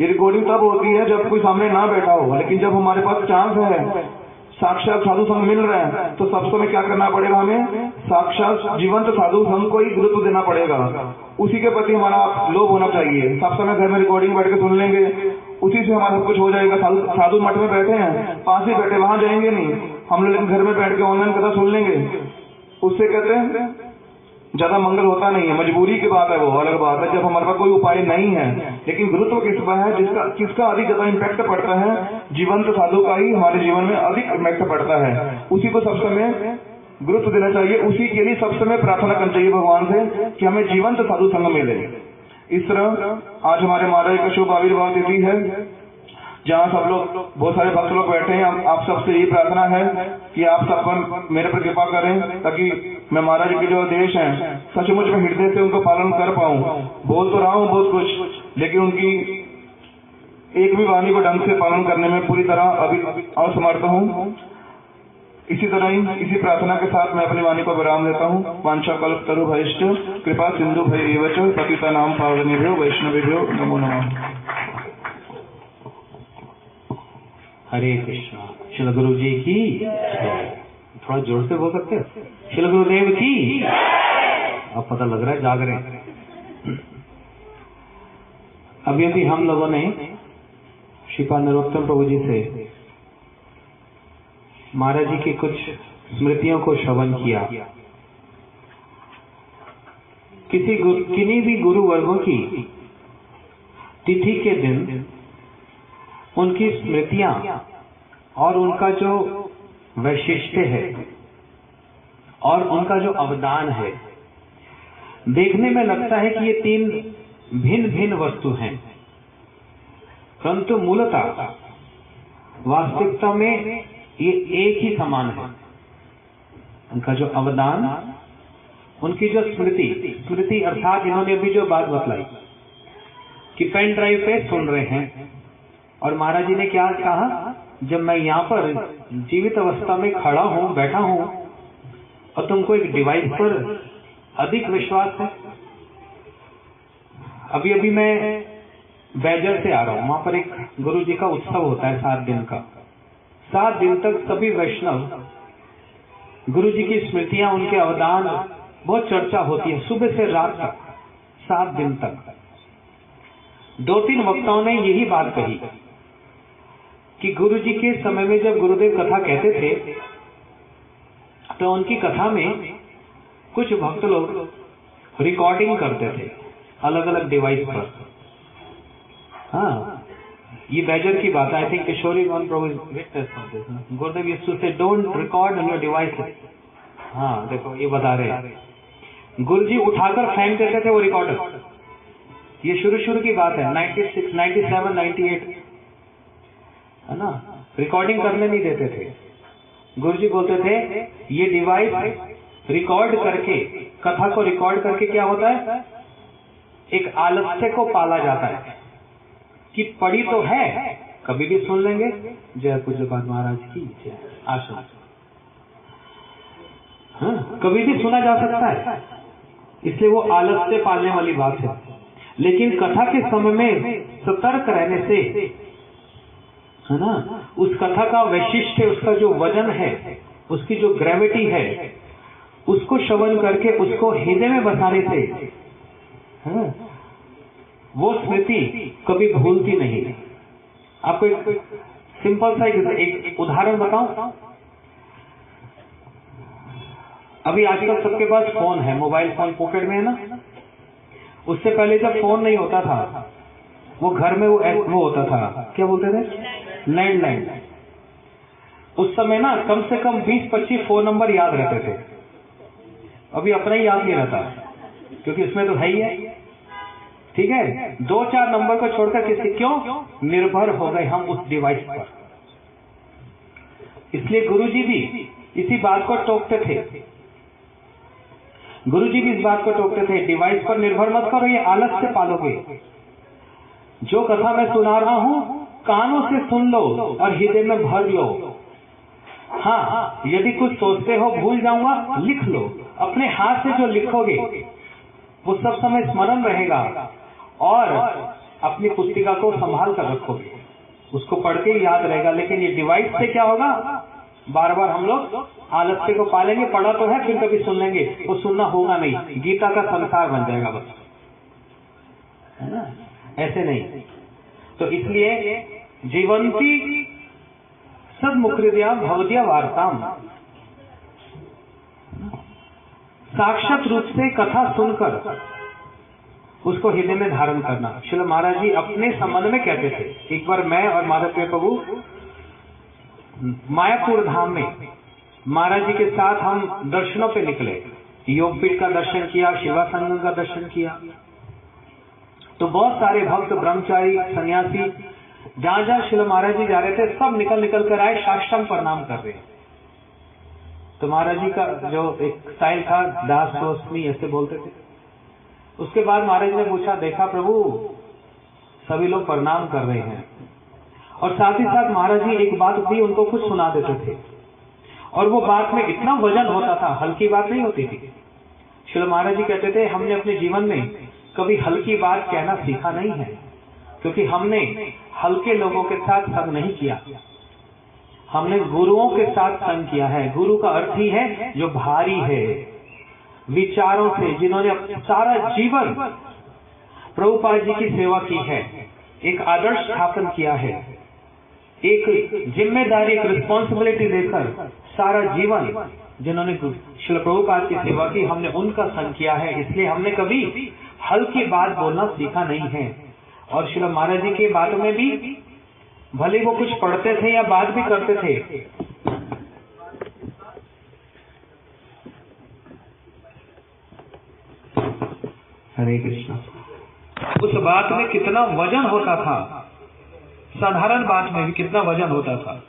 ये रिकॉर्डिंग तब होती है जब कोई सामने ना बैठा हो, लेकिन जब हमारे पास चांस है, साक्षात साधु संग मिल रहे हैं, तो सब समय क्या करना पड़ेगा हमें? साक्षात जीवंत साधु संग को ही गुरुत्व देना पड़ेगा। उसी के प्रति हमारा लोभ होना चाहिए। सब समय घर में रिकॉर्डिंग बैठ के सुन लेंगे, उसी से हमारा सब कुछ हो जाएगा। साधु मठ में बैठे हैं, पास ही बैठे, वहां जाएंगे नहीं हम लोग, लेकिन घर में बैठ के ऑनलाइन कथा सुन लेंगे। उससे कहते हैं ज्यादा मंगल होता नहीं है। मजबूरी की बात है, वो अलग बात है, जब हमारे पास कोई उपाय नहीं है। लेकिन गुरुत्व किस पर है? किसका अधिक ज्यादा इम्पैक्ट पड़ता है? जीवंत साधु का ही हमारे जीवन में अधिक इम्पैक्ट पड़ता है। उसी को सब समय गुरुत्व देना चाहिए। उसी के लिए सब समय प्रार्थना करनी चाहिए भगवान से कि हमें जीवंत साधु संग मिले। इस तरह आज हमारे महाराज का शुभ आविर्भाव तिथि है, जहाँ सब लोग, बहुत सारे भक्त लोग बैठे हैं। आप सबसे यही प्रार्थना है कि आप सब पर मेरे पर कृपा करें, ताकि मैं महाराज के जो आदेश हैं सचमुच में हृदय से उनको पालन कर पाऊं। बोल तो रहा हूं बहुत कुछ, लेकिन उनकी एक भी वाणी को ढंग से पालन करने में पूरी तरह अभी असमर्थ हूं। इसी तरह ही इसी प्रार्थना के साथ मैं अपनी वाणी को विराम देता हूँ। वांछा कल्पतरु भयश्च कृपा सिंधु भैरेवच पतितानां पावनेभ्यो वैष्णवेभ्यो नमो नमः।
हरे कृष्णा। श्री गुरु जी की, थोड़ा जोर से बोल सकते हैं? श्री गुरुदेव की। अब पता लग रहा है जाग रहे हैं। अभी अभी हम लोगों ने श्रीपाद नरोत्तम प्रभु जी से महाराज जी की कुछ स्मृतियों को श्रवण किया। किन्हीं भी गुरु वर्गों की तिथि के दिन उनकी स्मृतियां और उनका जो वैशिष्ट है और उनका जो अवदान है, देखने में लगता है कि ये तीन भिन्न भिन्न वस्तु हैं, परंतु मूलतः वास्तविकता में ये एक ही समान है। उनका जो अवदान, उनकी जो स्मृति अर्थात इन्होंने अभी जो बात बतलाई कि पेन ड्राइव पे सुन रहे हैं, और महाराज जी ने क्या कहा, जब मैं यहाँ पर जीवित अवस्था में खड़ा हूँ, बैठा हूँ, और तुमको एक डिवाइस पर अधिक विश्वास है। अभी अभी मैं बैजर से आ रहा हूँ, वहां पर एक गुरु जी का उत्सव होता है 7 दिन का। 7 दिन तक सभी वैष्णव गुरु जी की स्मृतियां, उनके अवदान बहुत चर्चा होती है, सुबह से रात तक 7 दिन तक। 2-3 वक्ताओं ने यही बात कही कि गुरु जी के समय में जब गुरुदेव कथा कहते थे, तो उनकी कथा में कुछ भक्त लोग रिकॉर्डिंग करते थे अलग अलग डिवाइस पर। हाँ, ये बैजर की बात है। I think Kishori one Prabhu Gurudev used to से don't record on your devices. हाँ देखो ये बता रहे हैं, गुरु जी उठाकर फेंक देते थे वो रिकॉर्डर। ये शुरू की बात है, 96, 97, 98 है ना, रिकॉर्डिंग करने नहीं देते थे। गुरु जी बोलते थे ये डिवाइस रिकॉर्ड करके, कथा को रिकॉर्ड करके क्या होता है, एक आलस्य को पाला जाता है कि पढ़ी तो है, कभी भी सुन लेंगे। जय पूज्यपाद महाराज की जय। आशा, हाँ, कभी भी सुना जा सकता है, इसलिए वो आलस्य पालने वाली बात है। लेकिन कथा के समय में सतर्क रहने से, है ना, उस कथा का वैशिष्ट, उसका जो वजन है, उसकी जो ग्रेविटी है, उसको श्रवण करके उसको हृदय में बसाने से, है, वो स्मृति कभी भूलती नहीं। आपको एक सिंपल सा एक उदाहरण बताऊं। अभी आजकल सबके पास फोन है, मोबाइल फोन पॉकेट में है ना। उससे पहले जब फोन नहीं होता था, वो घर में वो होता था, क्या बोलते थे, लैंडलाइन। उस समय ना कम से कम 20-25 फोन नंबर याद रहते थे। अभी अपना ही याद नहीं रहता, क्योंकि इसमें तो है ही है, ठीक है। 2-4 नंबर को छोड़कर किसी, क्यों निर्भर हो गए हम उस डिवाइस पर। इसलिए गुरुजी भी इसी बात को टोकते थे, गुरुजी भी इस बात को टोकते थे, डिवाइस पर निर्भर मत करो, ये आलस से पालोगे। जो कथा मैं सुना रहा हूं, कानों से सुन लो और हृदय में भर लो। हाँ, यदि कुछ सोचते हो भूल जाऊंगा, लिख लो। अपने हाथ से जो लिखोगे वो सब समय स्मरण रहेगा और अपनी पुस्तिका को संभाल कर रखोगे, उसको पढ़ के याद रहेगा। लेकिन ये डिवाइस से क्या होगा, बार बार हम लोग आलस्य को पालेंगे, पढ़ा तो है, फिर कभी सुन लेंगे, वो सुनना होगा नहीं, गीता का संसार बन जाएगा बस, है ना? ऐसे नहीं। तो इसलिए जीवंती सद्मुखृदया भवदीय वार्ताम, साक्षात रूप से कथा सुनकर उसको हृदय में धारण करना। श्रील महाराज जी अपने संबंध में कहते थे, एक बार मैं और माधव प्रिय प्रभु मायापुर धाम में महाराज जी के साथ हम दर्शनों पे निकले, योगपीठ का दर्शन किया, शिवा संगम का दर्शन किया। तो बहुत सारे भक्त, ब्रह्मचारी, सन्यासी जहां जहां श्रील महाराज जी जा रहे थे, सब निकल निकल कर आए, साष्टांग प्रणाम कर रहे। तो महाराज जी का जो एक स्टाइल था, दास दोस्मी ऐसे बोलते थे। उसके बाद महाराज ने पूछा, देखा प्रभु सभी लोग प्रणाम कर रहे हैं, और साथ ही साथ महाराज जी एक बात भी उनको कुछ सुना देते थे, और वो बात में इतना वजन होता था, हल्की बात नहीं होती थी। श्रील महाराज जी कहते थे, हमने अपने जीवन में कभी हल्की बात कहना सीखा नहीं है, क्योंकि हमने हल्के लोगों के साथ संग नहीं किया, हमने गुरुओं के साथ संग किया है। गुरु का अर्थ ही है जो भारी है, विचारों से, जिन्होंने सारा जीवन प्रभुपाद जी की सेवा की है, एक आदर्श स्थापन किया है, एक जिम्मेदारी, एक रिस्पॉन्सिबिलिटी लेकर सारा जीवन जिन्होंने श्रील प्रभुपाद की सेवा की, हमने उनका संग किया है। इसलिए हमने कभी हल्की बात बोलना सीखा नहीं है। और श्रील महाराज जी के बातों में भी भले वो कुछ पढ़ते थे या बात भी करते थे, हरे कृष्णा, उस बात में कितना वजन होता था, साधारण बात में भी कितना वजन होता था।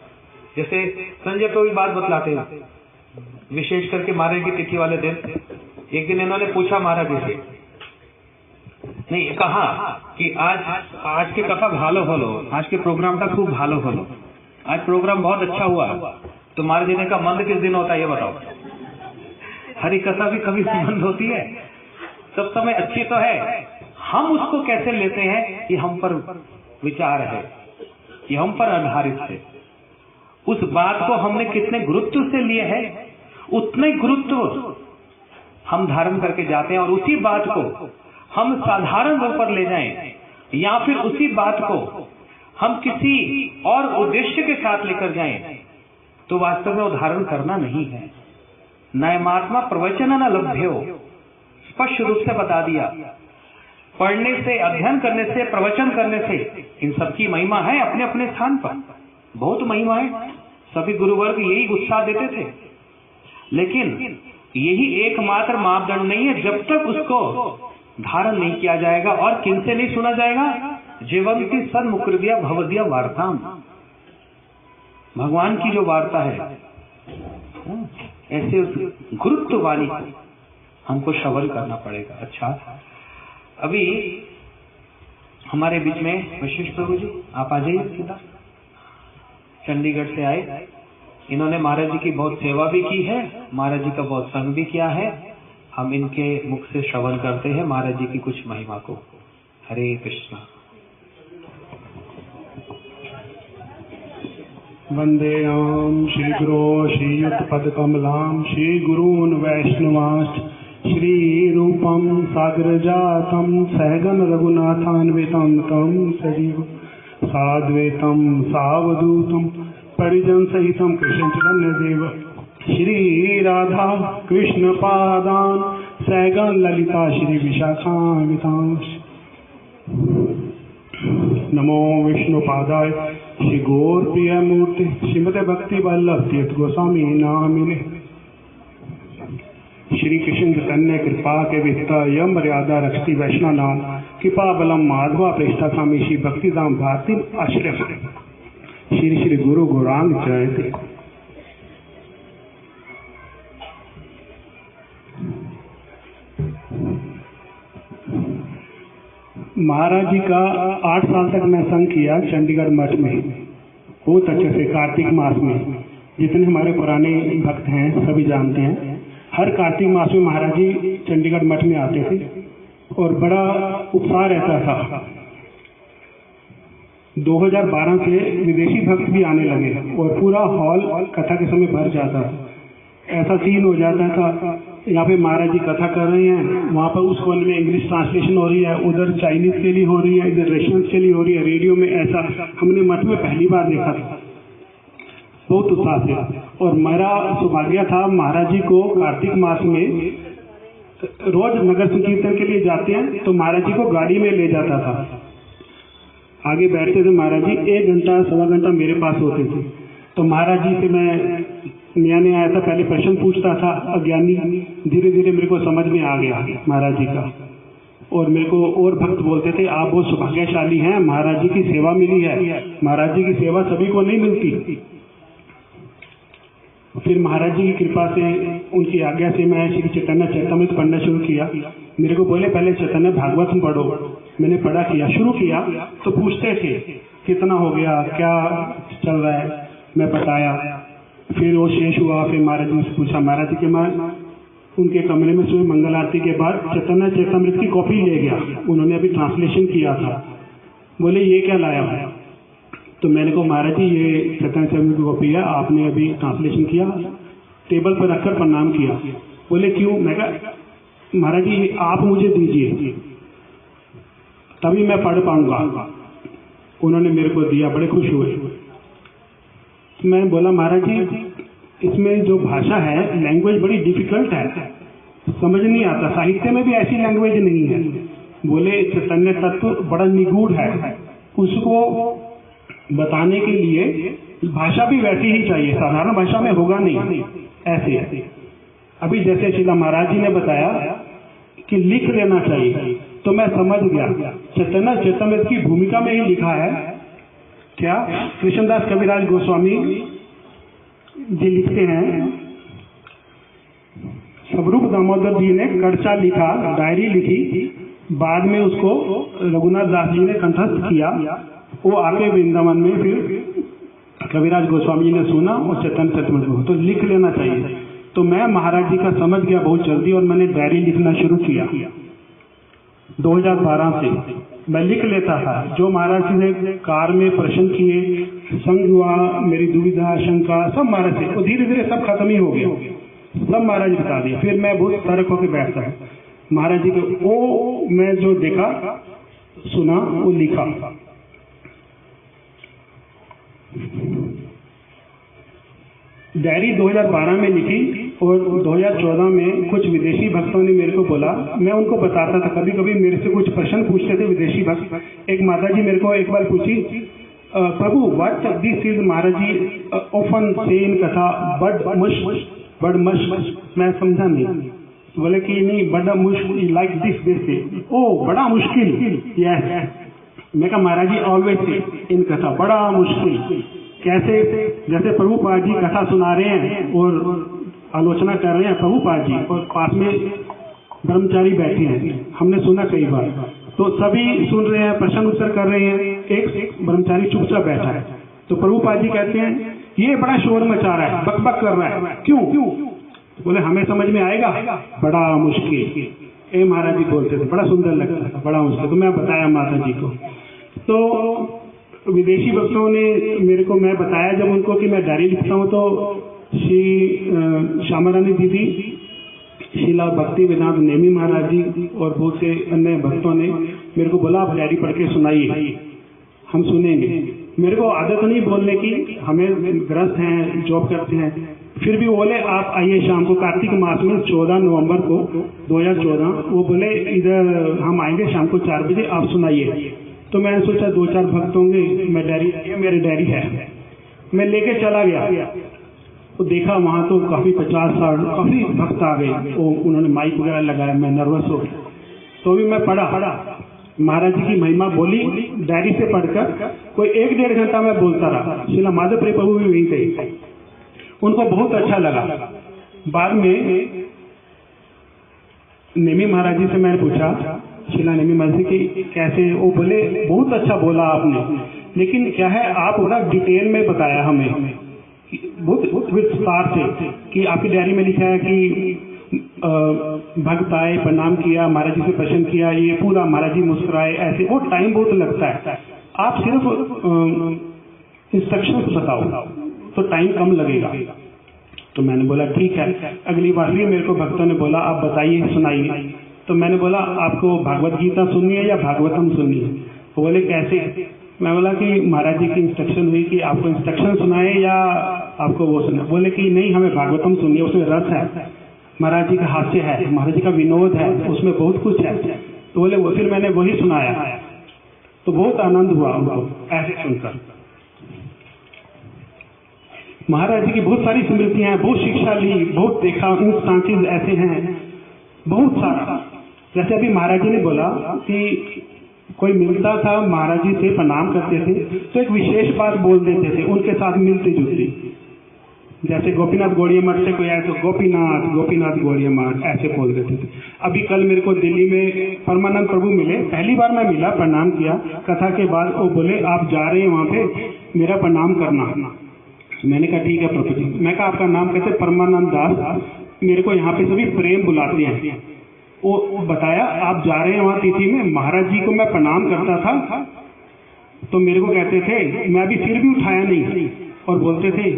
जैसे संजय को भी बात बतलाते हैं, विशेष करके महाराज की तिथि वाले दिन, एक दिन इन्होंने पूछा महाराज जी से, नहीं कहा कि आज की कथा भालो होलो, आज के प्रोग्राम का खूब भालो होलो, आज प्रोग्राम बहुत अच्छा हुआ। तो महाराज जी ने कहा, मंद किस दिन होता है ये बताओ। हरी कथा भी कभी मंद होती है, सब समय अच्छी तो है, हम उसको कैसे लेते हैं ये हम पर विचार है, ये हम पर आधारित है। उस बात को हमने कितने गुरुत्व से लिए है, उतने गुरुत्व हम धारण करके जाते हैं। और उसी बात को हम साधारण रूप पर ले जाएं, या फिर उसी बात को हम किसी और उद्देश्य के साथ लेकर जाएं, तो वास्तव में उदाहरण करना नहीं है। नयमात्मा प्रवचन न लभ्यो, स्पष्ट रूप से बता दिया। पढ़ने से, अध्ययन करने से, प्रवचन करने से इन सबकी महिमा है अपने अपने स्थान पर, बहुत महिमा है। सभी गुरुवर्ग यही उत्साह देते थे, लेकिन यही एकमात्र मापदंड नहीं है जब तक उसको धारण नहीं किया जाएगा। और किनसे नहीं सुना जाएगा? जीवंती सन्मुखृदया भवदीय वार्ताम, भगवान की जो वार्ता है, ऐसे उस गुरुत्व वाली हमको श्रवण करना पड़ेगा। अच्छा, अभी हमारे बीच में वशिष्ठ प्रभु जी, आप आ जाइए सीधा, चंडीगढ़ से आए। इन्होंने महाराज जी की बहुत सेवा भी की है, महाराज जी का बहुत संग भी किया है। हम इनके मुख से श्रवण करते हैं महाराज जी की कुछ महिमा को। हरे कृष्णा।
वंदेयाम श्री गुरो श्रीयुत पद कमलाम श्री गुरून् वैष्णवांश्च श्री रूपम सागर जातम सहगन रघुनाथान्वितम तम सजीव साद्वैतम सावधूतम परिजन सहितम कृष्ण चैतन्य देव श्री राधा कृष्ण पादान सहगन ललिता श्री विशाखान्वितांश। नमो विष्णु पादाय श्री गौर प्रिय मूर्ति श्रीमते भक्ति वल्लभ तीर्थ गोस्वामी नामिने। श्री कृष्ण चैतन्य कृपा के वित्ता यम मर्यादा रक्षति वैष्णव नाम कृपा बलम माधवा प्रेष्ठा स्वामी श्री भक्ति धाम भारती आश्रय श्री श्री गुरु गौरांग जयते। महाराज जी का 8 साल तक मैं संग किया चंडीगढ़ मठ में, बहुत अच्छे से कार्तिक मास में। जितने हमारे पुराने भक्त हैं सभी जानते हैं, हर कार्तिक मास में महाराज जी चंडीगढ़ मठ में आते थे और बड़ा उत्साह रहता था। 2012 से विदेशी भक्त भी आने लगे और पूरा हॉल कथा के समय भर जाता था। ऐसा सीन हो जाता था, यहाँ पे महाराज जी कथा कर रहे हैं, वहाँ पर उस कोने में इंग्लिश ट्रांसलेशन हो रही है, उधर चाइनीज के लिए हो रही है, इधर रशियन के लिए हो रही है, रेडियो में ऐसा हमने मठ में पहली बार देखा था, बहुत उत्साह से। और मेरा सौभाग्य था, महाराज जी को कार्तिक मास में रोज नगर संकीर्तन के लिए जाते हैं तो महाराज जी को गाड़ी में ले जाता था, आगे बैठते थे महाराज जी, 1 घंटा 1.25 घंटा मेरे पास होते थे। तो महाराज जी से मैं नया आया था, पहले प्रश्न पूछता था, अज्ञानी, धीरे धीरे मेरे को समझ में आ गया महाराज जी का। और मेरे को और भक्त बोलते थे, आप बहुत सौभाग्यशाली हैं, महाराज जी की सेवा मिली है। महाराज जी की सेवा सभी को नहीं मिलती। फिर महाराज जी की कृपा से, उनकी आज्ञा से मैं श्री चैतन्य चरितमृत पढ़ना शुरू किया। मेरे को बोले पहले चैतन्य भागवत पढ़ो, मैंने पढ़ा किया, शुरू किया तो पूछते थे कितना हो गया, क्या चल रहा है, मैं बताया। फिर वो शेष हुआ, फिर महाराज जी से पूछा, महाराज जी के मैं उनके कमरे में सुबह मंगल आरती के बाद चैतन्य चरितमृत की कॉपी ले गया, उन्होंने अभी ट्रांसलेशन किया था। बोले ये क्या लाया है? तो मैंने कहा महाराज जी ये चैतन्य चरितमृत की कॉपी है, आपने अभी ट्रांसलेशन किया। टेबल पर रखकर प्रणाम किया। बोले क्यों? मैं कहा महाराज जी आप मुझे दीजिए तभी मैं पढ़ पाऊंगा। उन्होंने मेरे को दिया, बड़े खुश हुए। मैं बोला महाराज जी इसमें जो भाषा है, लैंग्वेज बड़ी डिफिकल्ट है, समझ नहीं आता, साहित्य में भी ऐसी लैंग्वेज नहीं है। बोले चैतन्य तत्व बड़ा निगूढ़ है, उसको बताने के लिए भाषा भी वैसी ही चाहिए, साधारण भाषा में होगा नहीं। ऐसे अभी जैसे शिला महाराज जी ने बताया कि लिख लेना चाहिए, तो मैं समझ गया। चैतन्य चरितमृत की भूमिका में ही लिखा है क्या? कृष्णदास कविराज गोस्वामी जी लिखते हैं, स्वरूप दामोदर जी ने कर्चा लिखा, डायरी लिखी, बाद में उसको रघुनाथ दास जी ने कंठस्थ किया। वो आके वृंदावन में फिर कविराज गोस्वामी जी ने सुना और चैतन्य चरितमृत को, तो लिख लेना चाहिए। तो मैं महाराज जी का समझ गया बहुत जल्दी और मैंने डायरी लिखना शुरू किया। 2012 से मैं लिख लेता था, जो महाराज जी ने कार में प्रश्न किए, संग हुआ, मेरी दुविधा शंका सब महाराज से, और धीरे धीरे सब खत्म ही हो गया, सब महाराज बता दिए। फिर मैं बहुत सड़क होकर बैठता है, महाराज जी को वो मैं जो देखा सुना वो लिखा। डायरी 2012 में लिखी और 2014 में कुछ विदेशी भक्तों ने मेरे को बोला, मैं उनको बताता था, कभी कभी मेरे से कुछ प्रश्न पूछते थे विदेशी भक्त। एक माता जी मेरे को एक बार पूछी, प्रभु व्हाट दिस इज महाराज जी ऑफन से इन कथा बड़ मुश्किल, मैं समझा नहीं। बोले कि नहीं बड़ा मुश्किल लाइक दिस, ओ बड़ा मुश्किल, यस। मैं कहा महाराज जी ऑलवेज से इन कथा बड़ा मुश्किल, कैसे? जैसे प्रभुपाद जी कथा सुना रहे हैं और आलोचना कर रहे हैं प्रभुपाद जी, और पास में ब्रह्मचारी बैठे हैं, हमने सुना कई बार, तो सभी सुन रहे हैं, प्रश्न उत्तर कर रहे हैं, एक ब्रह्मचारी चुपचाप बैठा है। तो प्रभुपाद जी कहते हैं ये बड़ा शोर मचा रहा है, बकबक कर रहा है, क्यों? बोले हमें समझ में आएगा, बड़ा मुश्किल। ए महाराज जी बोलते थे, बड़ा सुंदर लगता था, बड़ा मुश्किल। तो मैं बताया माता जी को, तो विदेशी भक्तों ने मेरे को, मैं बताया जब उनको कि मैं डायरी लिखता हूँ, तो श्री श्यामारानी दीदी, शीला भक्ति वेदांत नेमी महाराज जी और बहुत से अन्य भक्तों ने मेरे को बोला आप डायरी पढ़ के सुनाइए, हम सुनेंगे। मेरे को आदत नहीं बोलने की, हमें ग्रस्त हैं, जॉब करते हैं, फिर भी बोले आप आइए शाम को, कार्तिक मास में 14 नवंबर को 2014, वो बोले इधर हम आएंगे शाम को 4 बजे, आप सुनाइए। तो मैंने सोचा 2-4 भक्त होंगे, मैं डायरी, मेरी डायरी है, मैं लेके चला गया। तो देखा वहां तो काफी 50-60 काफी भक्त आ गए, वो उन्होंने माइक वगैरह लगाया, मैं नर्वस हो गया। तो भी मैं पढ़ा, महाराज जी की महिमा बोली, डायरी से पढ़कर कोई 1-1.5 घंटा मैं बोलता रहा। शिला माधव प्रभु भी वहीं थे, उनको बहुत अच्छा लगा। बाद में नेमी महाराज जी से मैंने पूछा, शिला नेमी महाराज जी की कैसे? वो बोले बहुत अच्छा बोला आपने, लेकिन क्या है आप बड़ा डिटेल में बताया हमें बहुत विस्तार से कि आपकी डायरी में लिखा है कि भक्त आए, प्रणाम किया, महाराज जी से प्रश्न किया, ये पूरा महाराज जी मुस्कुराए, ऐसे वो टाइम बहुत लगता है। आप सिर्फ इंस्ट्रक्शंस बताओ तो टाइम कम लगेगा। तो मैंने बोला ठीक है। अगली बार फिर मेरे को भक्तों ने बोला आप बताइए, सुनाइए। तो मैंने बोला आपको भागवत गीता सुननी है या भागवतम सुननी है? वो बोले कैसे? मैं बोला कि महाराज जी की इंस्ट्रक्शन हुई कि आपको इंस्ट्रक्शन सुनाए या आपको वो सुना? बोले कि नहीं, हमें भागवतम सुननी है, उसमें रस है, महाराज जी का हास्य है, महाराज जी का विनोद है, उसमें बहुत कुछ है। तो बोले वो, फिर मैंने वही सुनाया तो बहुत आनंद हुआ उनको ऐसे सुनकर। महाराज जी की बहुत सारी स्मृतियां हैं, बहुत शिक्षा ली, बहुत देखा, इंस्टांसेस ऐसे हैं बहुत सारा। जैसे अभी महाराज जी ने बोला कि कोई मिलता था, महाराज जी से प्रणाम करते थे तो एक विशेष बात बोल देते थे, उनके साथ मिलती जुलती। जैसे गोपीनाथ गौड़िया मठ से कोई आए तो गोपीनाथ गोपीनाथ गौड़िया मठ ऐसे बोल देते थे। अभी कल मेरे को दिल्ली में परमानंद प्रभु मिले, पहली बार मैं मिला, प्रणाम किया। कथा के बाद वो बोले आप जा रहे हैं वहां पे, मेरा प्रणाम करना। मैंने कहा ठीक है प्रभु जी। मैं कहा आपका नाम कैसे? परमानंद दास। मेरे को यहाँ पे सभी प्रेम बुलाते हैं। वो बताया आप जा रहे हैं वहां तिथि में, महाराज जी को मैं प्रणाम करता था तो मेरे को कहते थे, मैं अभी फिर भी उठाया नहीं और बोलते थे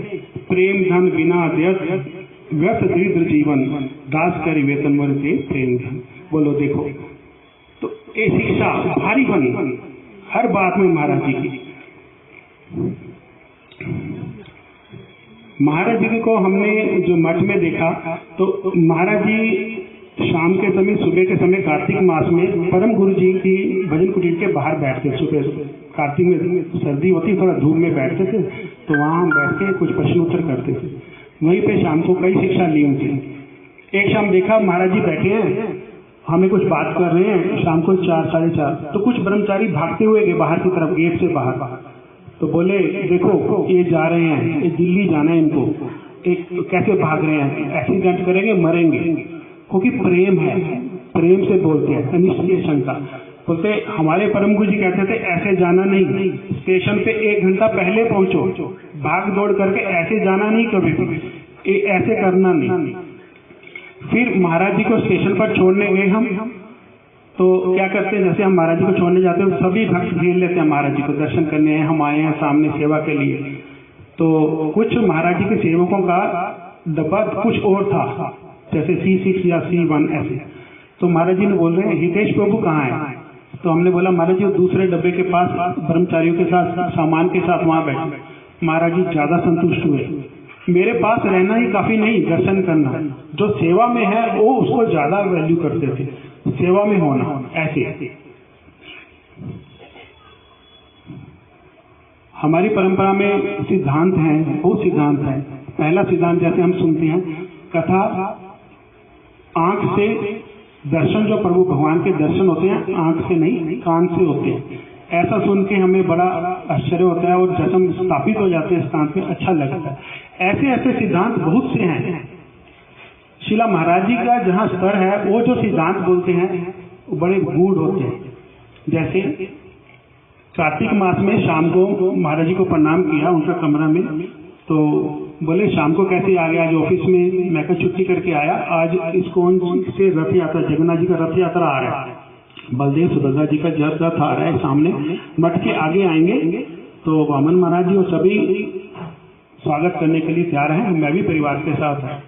प्रेम धन बिना व्यर्थ दरिद्र जीवन, दास करी वेतन वर के प्रेम धन। बोलो देखो, तो ये शिक्षा भारी बनी हर बात में महाराज जी की। महाराज जी को हमने जो मठ में देखा तो महाराज जी शाम के समय, सुबह के समय, कार्तिक मास में परम गुरु जी की भजन कुटीर के बाहर बैठते। सुबह कार्तिक में सर्दी होती, थोड़ा धूप में बैठते थे तो वहां बैठ के कुछ प्रश्न उत्तर करते थे। वहीं पे शाम को कई शिक्षा ली उनकी। एक शाम देखा महाराज जी बैठे हैं, हमें कुछ बात कर रहे हैं, शाम को 4 साढ़े 4, तो कुछ ब्रह्मचारी भागते हुए गए बाहर की तरफ, गेट से बाहर। तो बोले देखो ये जा रहे हैं, ये दिल्ली जाना है इनको, एक कैसे भाग रहे हैं, एक्सीडेंट करेंगे, मरेंगे। क्योंकि प्रेम है, प्रेम से बोलते हैं, अनिश्चित शंका। बोलते हमारे परम गुरु जी कहते थे ऐसे जाना नहीं, स्टेशन पे 1 घंटा पहले पहुंचो, भाग दौड़ करके ऐसे जाना नहीं, कभी ऐसे करना नहीं। फिर महाराज जी को स्टेशन पर छोड़ने गए हम, तो क्या करते हैं, जैसे हम महाराज जी को छोड़ने जाते हैं तो सभी भक्त घेर लेते हैं महाराज जी को, दर्शन करने हैं, हम आए हैं सामने सेवा के लिए। तो कुछ महाराज जी के सेवकों का डब्बा कुछ और था, जैसे C6 या C1 ऐसे। तो महाराज जी ने बोल रहे हैं हितेश प्रभु कहाँ है? तो हमने बोला महाराज जी दूसरे डब्बे के पास ब्रह्मचारियों के साथ, सामान के साथ वहां बैठे। महाराज जी ज्यादा संतुष्ट हुए, मेरे पास रहना ही काफी नहीं, दर्शन करना, जो सेवा में है वो उसको ज्यादा वैल्यू करते थे, सेवा में होना ऐसे। हमारी परंपरा में सिद्धांत हैं, बहुत सिद्धांत हैं। पहला सिद्धांत जैसे हम सुनते हैं, कथा आंख से दर्शन, जो प्रभु भगवान के दर्शन होते हैं आंख से नहीं कान से होते हैं। ऐसा सुन के हमें बड़ा आश्चर्य होता है और जैसे हम स्थापित हो जाते हैं स्थान पे, अच्छा लगता है। ऐसे ऐसे सिद्धांत बहुत से हैं। शिला महाराज जी का जहाँ स्तर है, वो जो सिद्धांत बोलते हैं वो बड़े गूढ़ होते हैं। जैसे कार्तिक मास में शाम को महाराज जी को प्रणाम किया उनका कमरा में, तो बोले शाम को कैसे आ गया? आज ऑफिस में मैं कल छुट्टी करके आया, आज इस्कॉन से रथ यात्रा, जगन्नाथ जी का रथ यात्रा आ रहा है, बलदेव सुभद्रा जी का रथ आ रहा है, सामने मठ के आगे आएंगे। तो वामन महाराज जी और सभी स्वागत करने के लिए तैयार हैं, मैं भी परिवार के साथ है।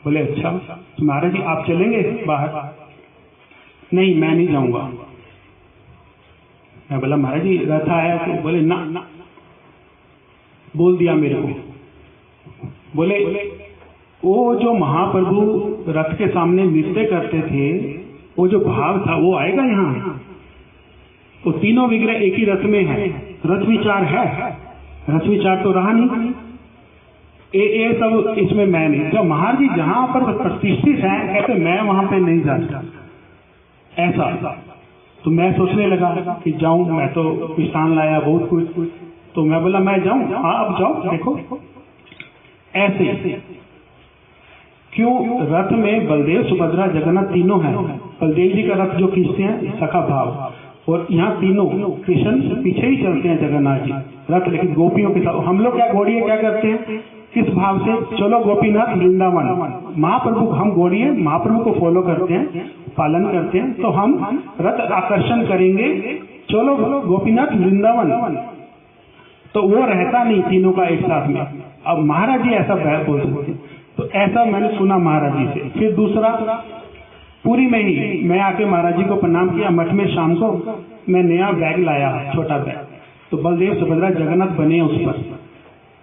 बोले अच्छा, तो महाराज जी आप चलेंगे बाहर? नहीं मैं नहीं जाऊंगा। मैं बोला महाराज जी रथ आया, तो बोले ना, बोल दिया मेरे को। बोले वो जो महाप्रभु रथ के सामने नृत्य करते थे, वो जो भाव था वो आएगा यहाँ? वो तीनों विग्रह एक ही रथ में है, रथ विचार है, रथ विचार तो रहा नहीं। ये सब इसमें मैं नहीं। जब महाराज जी जहां पर प्रतिष्ठित हैं, कहते मैं वहां पे नहीं जाता ऐसा। तो मैं सोचने लगा कि जाऊं, मैं तो पिस्तान लाया बहुत कुछ। तो मैं बोला मैं जाऊं? हाँ आप जाओ, देखो ऐसे। क्यों? रथ में बलदेव सुभद्रा जगन्नाथ तीनों हैं। बलदेव जी का रथ जो खींचते हैं सखा भाव, और यहाँ तीनों कृष्ण पीछे ही चलते हैं जगन्नाथ जी रथ, लेकिन गोपियों के साथ। हम लोग क्या घोड़िए क्या करते हैं, किस भाव से, चलो गोपीनाथ वृंदावन, महाप्रभु, हम घोड़िए महाप्रभु को फॉलो करते हैं, पालन करते हैं, तो हम रथ आकर्षण करेंगे, चलो गोपीनाथ वृंदावन। तो वो रहता नहीं तीनों का एक साथ में। अब महाराज जी ऐसा बोल सकते, तो ऐसा मैंने सुना महाराज जी से। फिर दूसरा, पूरी में ही मैं आके महाराज जी को प्रणाम किया मठ में। शाम को मैं नया बैग लाया, छोटा बैग, तो बलदेव सुभद्रा जगन्नाथ बने उस पर।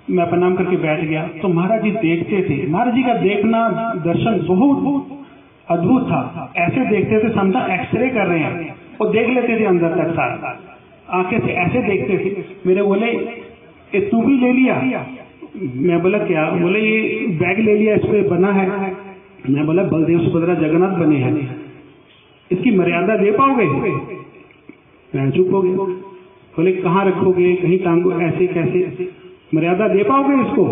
मैं प्रणाम करके बैठ गया, तो महाराज जी देखते थे। महाराज जी का देखना दर्शन बहुत अद्भुत था। ऐसे देखते थे समझा एक्सरे कर रहे हैं, और देख लेते थे अंदर तक सारा, आंखें से ऐसे देखते थे। मेरे बोले तू भी ले लिया? मैं बोला क्या? बोले ये बैग ले लिया, इस पे बना है। मैं बोला बलदेव सुभद्रा जगन्नाथ बने हैं, इसकी मर्यादा दे पाओगे? मैं चुप हो गया। बोले कहाँ रखोगे, कहीं टांगो, ऐसे कैसे, मर्यादा दे पाओगे इसको?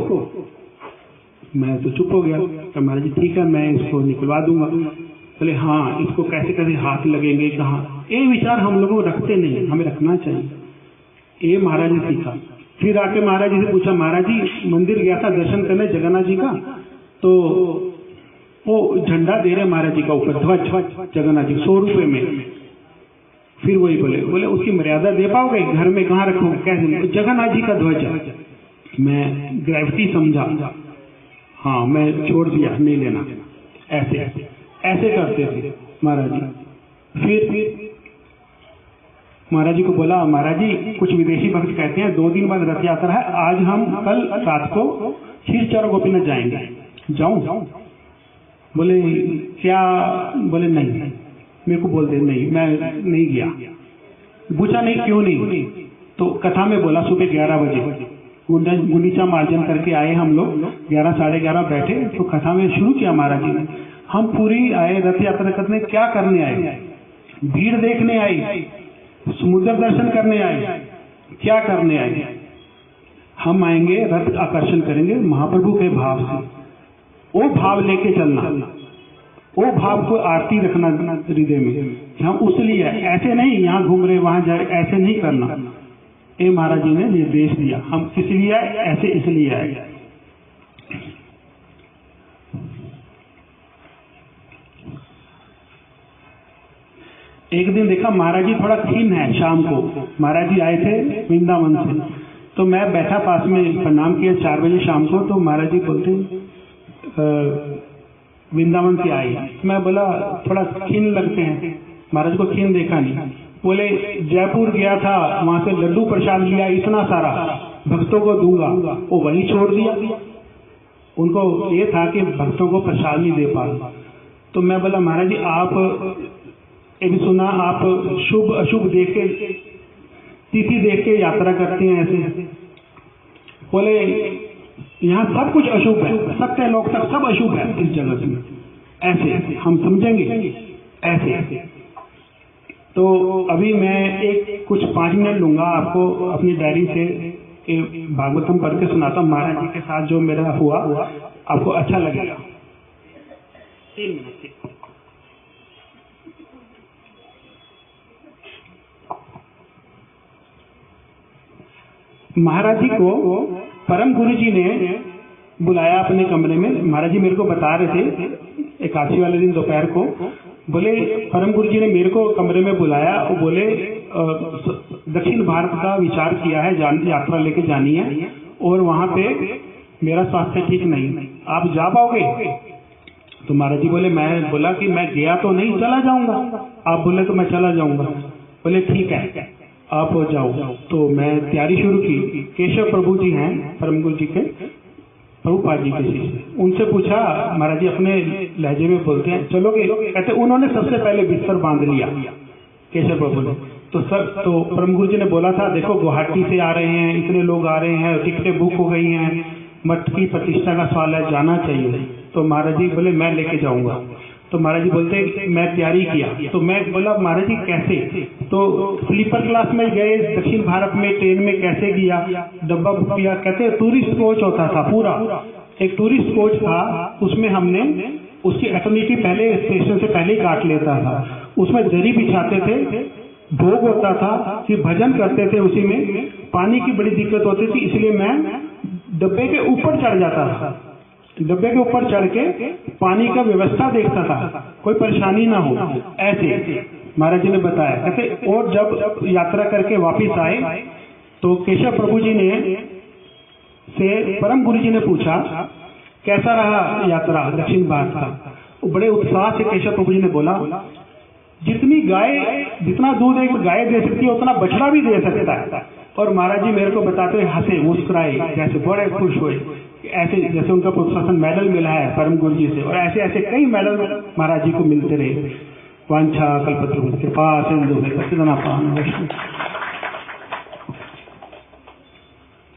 मैं तो चुप हो गया। महाराज जी ठीक है, मैं इसको निकलवा दूंगा। बोले हाँ, इसको कैसे कैसे हाथ लगेंगे, कहाँ, ये विचार हम लोगों को रखते नहीं, हमें रखना चाहिए। ये महाराज ने सीखा। फिर आके महाराज जी से पूछा, महाराज जी मंदिर गया था दर्शन करने जगन्नाथ जी का, तो वो झंडा दे रहे महाराज जी का ऊपर, ध्वज जगन्नाथ जी 100 रुपए में। फिर वही बोले उसकी मर्यादा दे पाओगे? घर में कहाँ रखोगे, कैसे? जगन्नाथ जी का ध्वज। मैं ग्रेविटी समझा, हाँ मैं छोड़ दिया, नहीं लेना। ऐसे ऐसे करते थे महाराज जी। फिर महाराज जी को बोला, महाराज जी कुछ विदेशी भक्त कहते हैं 2 दिन बाद रथ यात्रा है, आज हम कल रात को क्षीरचोरा गोपीनाथ जाएंगे, जाऊं? बोले क्या? बोले नहीं, मेरे को बोलते नहीं, मैं नहीं गया। पूछा नहीं क्यों नहीं? तो कथा में बोला सुबह 11 बजे गुंडीचा मार्जन करके आए हम लोग, 11 साढ़े 11 बैठे, तो कथा में शुरू किया महाराज जी ने। हम पूरी आए रथ यात्रा करने, क्या करने आए? भीड़ देखने आए, समुद्र दर्शन करने आए, क्या करने आए? हम आएंगे रथ आकर्षण करेंगे महाप्रभु के भाव से, वो भाव लेके चलना, वो भाव को आरती रखना हृदय में। हम उसलिए ऐसे नहीं यहाँ घूम रहे वहां जाए, ऐसे नहीं करना। ये महाराज जी ने निर्देश दिया। हम किस लिए आए? ऐसे इसलिए आए। एक दिन देखा महाराज जी थोड़ा खीन है। शाम को महाराज जी आए थे वृंदावन से, तो मैं बैठा पास में, प्रणाम किया 4 बजे शाम को। तो महाराज जी बोलते वृंदावन से आए। मैं बोला थोड़ा खीन लगते हैं। महाराज को खीन देखा नहीं। बोले जयपुर गया था, वहां से लड्डू प्रसाद लिया इतना सारा, भक्तों को दूंगा, वो वहीं छोड़ दिया। उनको ये था कि भक्तों को प्रसाद नहीं दे पा। तो मैं बोला महाराज जी आप ये भी सुना, आप शुभ अशुभ देख के, तिथि देख के यात्रा करते हैं ऐसे? बोले यहाँ सब कुछ अशुभ है, सत्य लोक तक सब अशुभ है इस जगत में। ऐसे हम समझेंगे ऐसे। तो अभी मैं कुछ 5 मिनट लूंगा आपको अपनी डायरी से भागवतम पढ़ के सुनाता हूँ। महाराज जी के साथ जो मेरा हुआ आपको अच्छा लगेगा। 3 मिनट। महाराज जी को परम गुरु जी ने बुलाया अपने कमरे में। महाराज जी मेरे को बता रहे थे एकादशी वाले दिन दोपहर को, बोले परम गुरु जी ने मेरे को कमरे में बुलाया और बोले दक्षिण भारत का विचार किया है, यात्रा लेके जानी है, और वहां पे मेरा स्वास्थ्य ठीक नहीं, आप जा पाओगे? तो महाराज जी बोले, मैं बोला कि मैं गया तो नहीं, चला जाऊंगा। आप बोले तो मैं चला जाऊंगा। बोले ठीक है आप जाओ। तो मैं तैयारी शुरू की। केशव प्रभु जी हैं परम गुरु जी के, प्रभुपाद जी के शिष्य। उनसे पूछा, महाराज जी अपने लहजे में बोलते हैं चलोगे? कहते उन्होंने सबसे पहले बिस्तर बांध लिया केशव प्रभु ने। तो परम गुरु जी ने बोला था देखो गुवाहाटी से आ रहे हैं, इतने लोग आ रहे हैं, टिकटें बुक हो गई हैं, मठ की प्रतिष्ठा का सवाल है, जाना चाहिए। तो महाराज जी बोले मैं लेके जाऊंगा। तो महाराज जी बोलते मैं तैयारी किया। तो मैं बोला महाराज जी कैसे? तो स्लीपर क्लास में गए, दक्षिण भारत में ट्रेन में कैसे गया, डब्बा बुक किया। कहते टूरिस्ट कोच होता था, पूरा एक टूरिस्ट कोच था, उसमें हमने उसकी एटर्निटी पहले स्टेशन से पहले ही काट लेता था। उसमें दरी बिछाते थे, भोग होता था कि भजन करते थे, उसी में पानी की बड़ी दिक्कत होती थी, इसलिए मैं डब्बे के ऊपर चढ़ जाता था। डब्बे के ऊपर चढ़ के पानी का व्यवस्था देखता था, कोई परेशानी ना हो। ऐसे महाराज जी ने बताया। कहते और जब यात्रा करके वापिस आए तो केशव प्रभु जी ने से परम गुरु जी ने पूछा कैसा रहा यात्रा दक्षिण भारत का। बड़े उत्साह से केशव प्रभु जी ने बोला जितनी गाय, जितना दूध एक गाय दे सकती है उतना बछड़ा भी दे सकता है। और महाराज जी मेरे को बताते हुए हंसे, मुस्कुराए, जैसे बड़े खुश हुए, ऐसे जैसे उनका प्रोत्साहन मेडल मिला है परम गुरु जी से। और ऐसे ऐसे कई मेडल महाराज जी को मिलते रहे। वांछा कल्पतरु कृपा सिंधु पतितनापावन।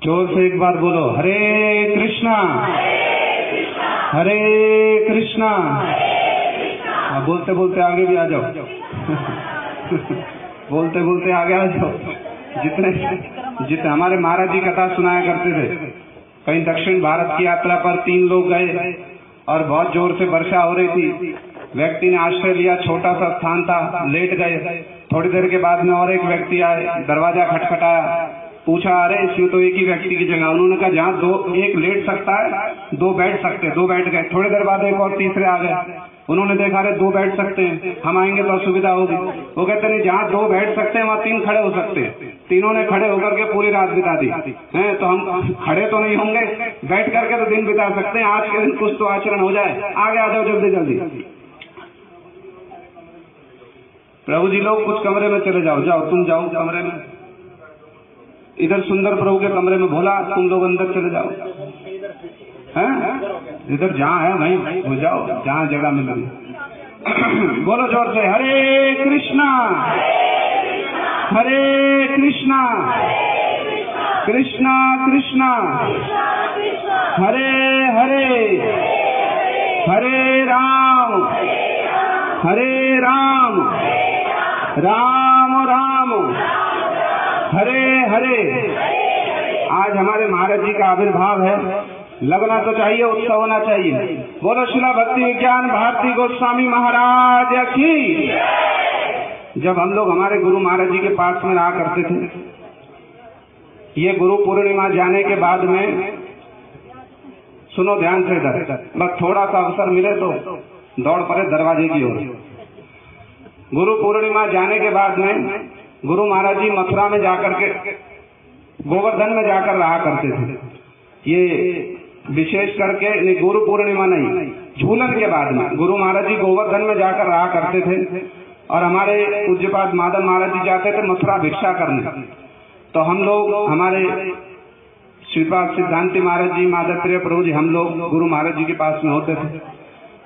जोर से एक बार बोलो, हरे कृष्णा हरे कृष्णा। बोलते बोलते आगे भी आ जाओ बोलते बोलते आगे आ जाओ। जितने हमारे महाराज जी कथा सुनाया करते थे, कहीं दक्षिण भारत की यात्रा पर 3 लोग गए और बहुत जोर से वर्षा हो रही थी। व्यक्ति ने आश्रय लिया, छोटा सा स्थान था, लेट गए। थोड़ी देर के बाद में और एक व्यक्ति आए, दरवाजा खटखटाया, पूछा अरे इसमें तो एक ही व्यक्ति की जगह। उन्होंने कहा जहाँ एक लेट सकता है 2 बैठ सकते, 2 बैठ गए। थोड़ी देर बाद एक और तीसरे आ गए, उन्होंने देखा अरे 2 बैठ सकते हैं, हम आएंगे तो असुविधा होगी। वो कहते नहीं, जहाँ 2 बैठ सकते हैं वहाँ 3 खड़े हो सकते हैं। तीनों ने खड़े होकर के पूरी रात बिता दी है। तो हम खड़े तो नहीं होंगे, बैठ करके तो दिन बिता सकते हैं। आज के दिन कुछ तो आचरण हो जाए। आगे आ जाओ जल्दी जल्दी। प्रभु जी लोग कुछ कमरे में चले जाओ, जाओ तुम जाओ कमरे में। इधर सुंदर प्रभु के कमरे में भोला, तुम लोग अंदर चले जाओ। हैं इधर जहाँ है वहीं हो जाओ, जहाँ जगह मिल रही। बोलो जोर से, हरे कृष्णा हरे कृष्णा कृष्णा कृष्णा हरे हरे हरे राम राम राम हरे हरे। आज हमारे महाराज जी का आविर्भाव है, लगना तो चाहिए, उत्सव होना चाहिए। बोलो श्रील भक्ति विज्ञान भारती गोस्वामी महाराज की। जब हम लोग हमारे गुरु महाराज जी के पास में रहा करते थे, ये गुरु पूर्णिमा जाने के बाद में, सुनो ध्यान से इधर, बस थोड़ा सा अवसर मिले तो दौड़ पड़े दरवाजे की ओर। गुरु पूर्णिमा जाने के बाद में गुरु महाराज जी मथुरा में जाकर के, गोवर्धन में जाकर रहा करते थे। ये विशेष करके गुरु पूर्णिमा नहीं, झूलन के बाद में गुरु महाराज जी गोवर्धन में जाकर रहा करते थे। और हमारे पूज्यपाद माधव महाराज जी जाते थे मथुरा भिक्षा करने। तो हम लोग, हमारे श्रीपाद सिद्धांति महाराज जी, माधव प्रिय प्रभु जी, हम लोग गुरु महाराज जी के पास में होते थे।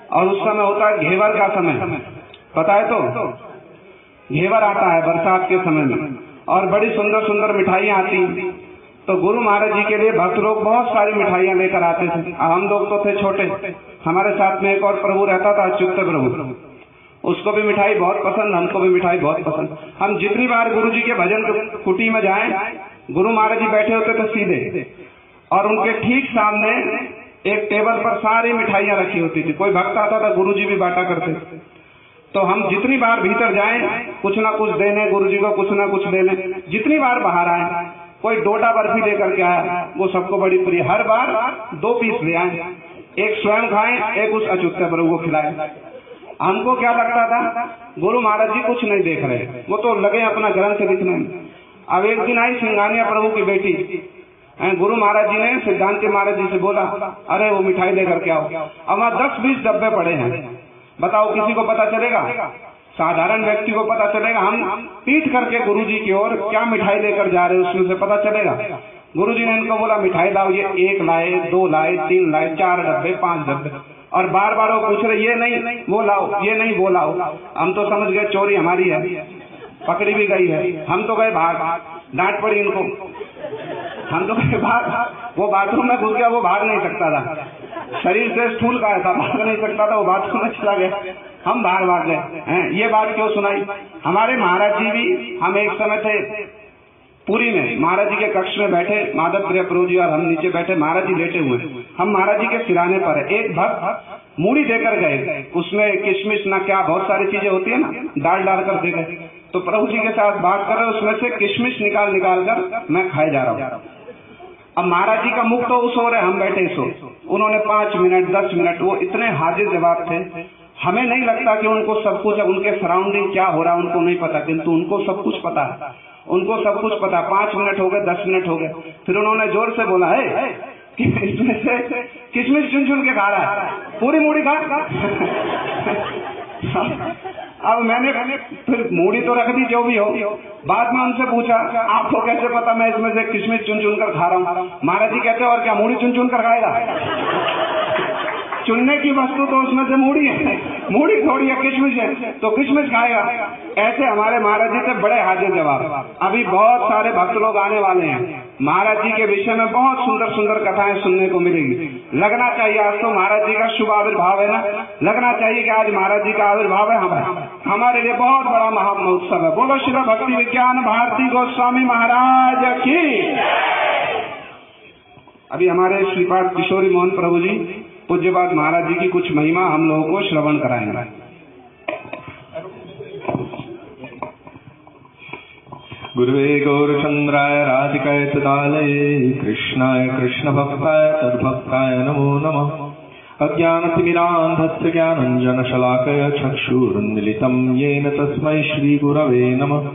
और उस समय होता है घेवर का समय, पता है तो घेवर आता है बरसात के समय में, और बड़ी सुंदर सुंदर मिठाइयाँ आती। तो गुरु महाराज जी के लिए भक्त लोग बहुत सारी मिठाइयाँ लेकर आते थे। हम लोग तो थे छोटे, हमारे साथ में एक और प्रभु रहता था, अच्युत प्रभु, उसको भी मिठाई बहुत पसंद, हमको भी मिठाई बहुत पसंद। हम जितनी बार गुरु जी के भजन कुटी में जाएं, गुरु महाराज जी बैठे होते थे सीधे, और उनके ठीक सामने एक टेबल पर सारी मिठाइयाँ रखी होती थी। कोई भक्त आता था, गुरु जी भी बांटा करते। तो हम जितनी बार भीतर जाएं, कुछ ना कुछ देने गुरु जी को, कुछ ना कुछ देने। जितनी बार बाहर आए, कोई डोडा बर्फी लेकर के आया, वो सबको बड़ी प्रिय। हर बार 2 पीस ले आए, एक स्वयं खाएं, एक उस अच्युत प्रभु को खिलाए। हमको क्या लगता था, गुरु महाराज जी कुछ नहीं देख रहे, वो तो लगे अपना ग्रंथ लिखने में। अब एक दिन आई सिंघानिया प्रभु की बेटी, गुरु महाराज जी ने सिद्धांत महाराज जी से बोला, अरे वो मिठाई लेकर के आओ। अब वहाँ 10-20 डब्बे पड़े हैं, बताओ किसी को पता चलेगा? साधारण व्यक्ति को पता चलेगा? हम पीठ करके गुरु जी की ओर क्या मिठाई लेकर जा रहे हैं, उसमें से पता चलेगा? गुरु जी ने इनको बोला मिठाई लाओ। ये 1 लाए, 2 लाए, 3 लाए, 4 डब्बे, 5 डब्बे, और बार बार वो पूछ रहे ये नहीं वो लाओ, ये नहीं वो लाओ। हम तो समझ गए चोरी हमारी है, पकड़ी भी गई है। हम तो गए भाग, डांट पड़ी इनको। हम तो गए भाग, वो बाथरूम में घुस गया, वो भाग नहीं सकता था, शरीर से स्थूल का था, भाग नहीं सकता था, वो बाथरूम में चला गया, हम भाग गए। ये बात क्यों सुनाई? हमारे महाराज जी भी, हम एक समय थे पुरी में, महाराज जी के कक्ष में बैठे, माधव प्रिय प्रभु जी और हम नीचे बैठे, महाराज जी लेटे हुए, हम महाराज जी के सिराने पर है। एक भक्त मूढ़ी देकर गए, उसमें किशमिश ना क्या बहुत सारी चीजें होती है ना, डाल कर दे गए।
तो प्रभु जी के साथ बात कर रहे, उसमें से किशमिश निकाल कर मैं खाए जा रहा हूँ। अब महाराज जी का मुख तो सो रहे, हम बैठे सो। उन्होंने 5 मिनट 10 मिनट, वो इतने हाजिर जवाब थे, हमें नहीं लगता कि उनको सब कुछ, उनके सराउंडिंग क्या हो रहा है उनको नहीं पता, किंतु उनको सब कुछ पता है, उनको सब कुछ पता। 5 मिनट हो गए, 10 मिनट हो गए, फिर उन्होंने जोर से बोला, है कि इसमें से किशमिश चुन चुन के खा रहा है, पूरी मूड़ी खा। अब मैंने फिर मूड़ी तो रख दी, जो भी हो। बाद में उनसे पूछा, आपको कैसे पता मैं इसमें से किशमिश चुन चुन कर खा रहा हूँ? महाराज जी कहते, और क्या मूड़ी चुन चुन कर खाएगा? चुनने की वस्तु तो उसमें से मूड़ी है, मूड़ी थोड़ी है, किशमिश है, तो किशमिश खाएगा। ऐसे हमारे महाराज जी से बड़े हाजिर जवाब। अभी बहुत सारे भक्त लोग आने वाले हैं, महाराज जी के विषय में बहुत सुंदर सुंदर कथाएं सुनने को मिलेगी। लगना चाहिए आज तो महाराज जी का शुभ आविर्भाव है ना, लगना चाहिए कि आज महाराज जी का आविर्भाव है। हमारे लिए बहुत बड़ा महामहोत्सव है। बोलो श्री भक्ति विज्ञान भारती गोस्वामी महाराज की। अभी हमारे श्रीपाद किशोरी मोहन प्रभु जी पूज्यपाद महाराज जी की कुछ महिमा हम लोगों को श्रवण कराएंगे।
गुरुवे गौरचंद्राय राधिकाय तदालये कृष्णाय कृष्ण भक्ताय तद्भक्ताय नमो नमः। अज्ञानतिमिरान्धस्य ज्ञानञ्जनशलाकया चक्षुरुन्मीलितं येन तस्मै श्रीगुरवे नमः।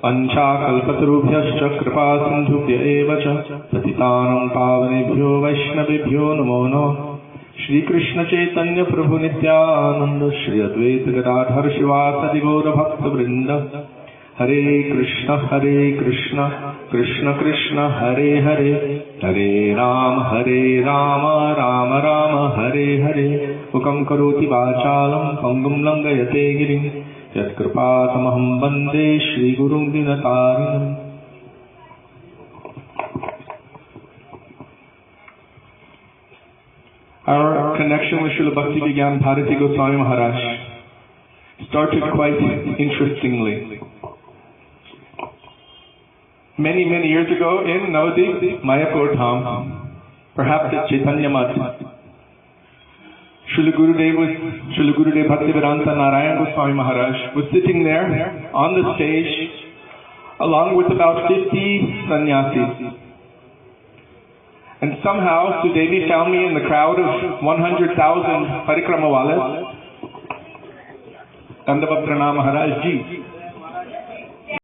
पंचाकल्पतरुभ्यश्च कृपा सिन्धुभ्य एव च पतितानां पावनेभ्यो वैष्णवेभ्यो नमो नमः। श्री कृष्ण चैतन्य प्रभु नित्यानंद श्री अद्वैत गदाधर शिवासदि गौर भक्त वृंद। हरे कृष्ण कृष्ण कृष्ण हरे हरे, हरे राम राम राम हरे हरे। हुकं करोति वाचालं पंगुं लंघयते गिरिं, यत्कृपातमहं वन्दे श्रीगुरुं दीनतारिणम्। Our connection with Srila Bhakti Vigyan Bharati Goswami Maharaj started quite interestingly. Many years ago in Navadip, Mayapur Dham, perhaps at Chaitanya Math, Srila Gurudev Bhaktivedanta Narayan Goswami Maharaj was sitting there on the stage along with about 50 sannyasis. And somehow Sudevi found me in the crowd of 100,000 Parikramawalas. Dandava Pranam Maharaj Ji.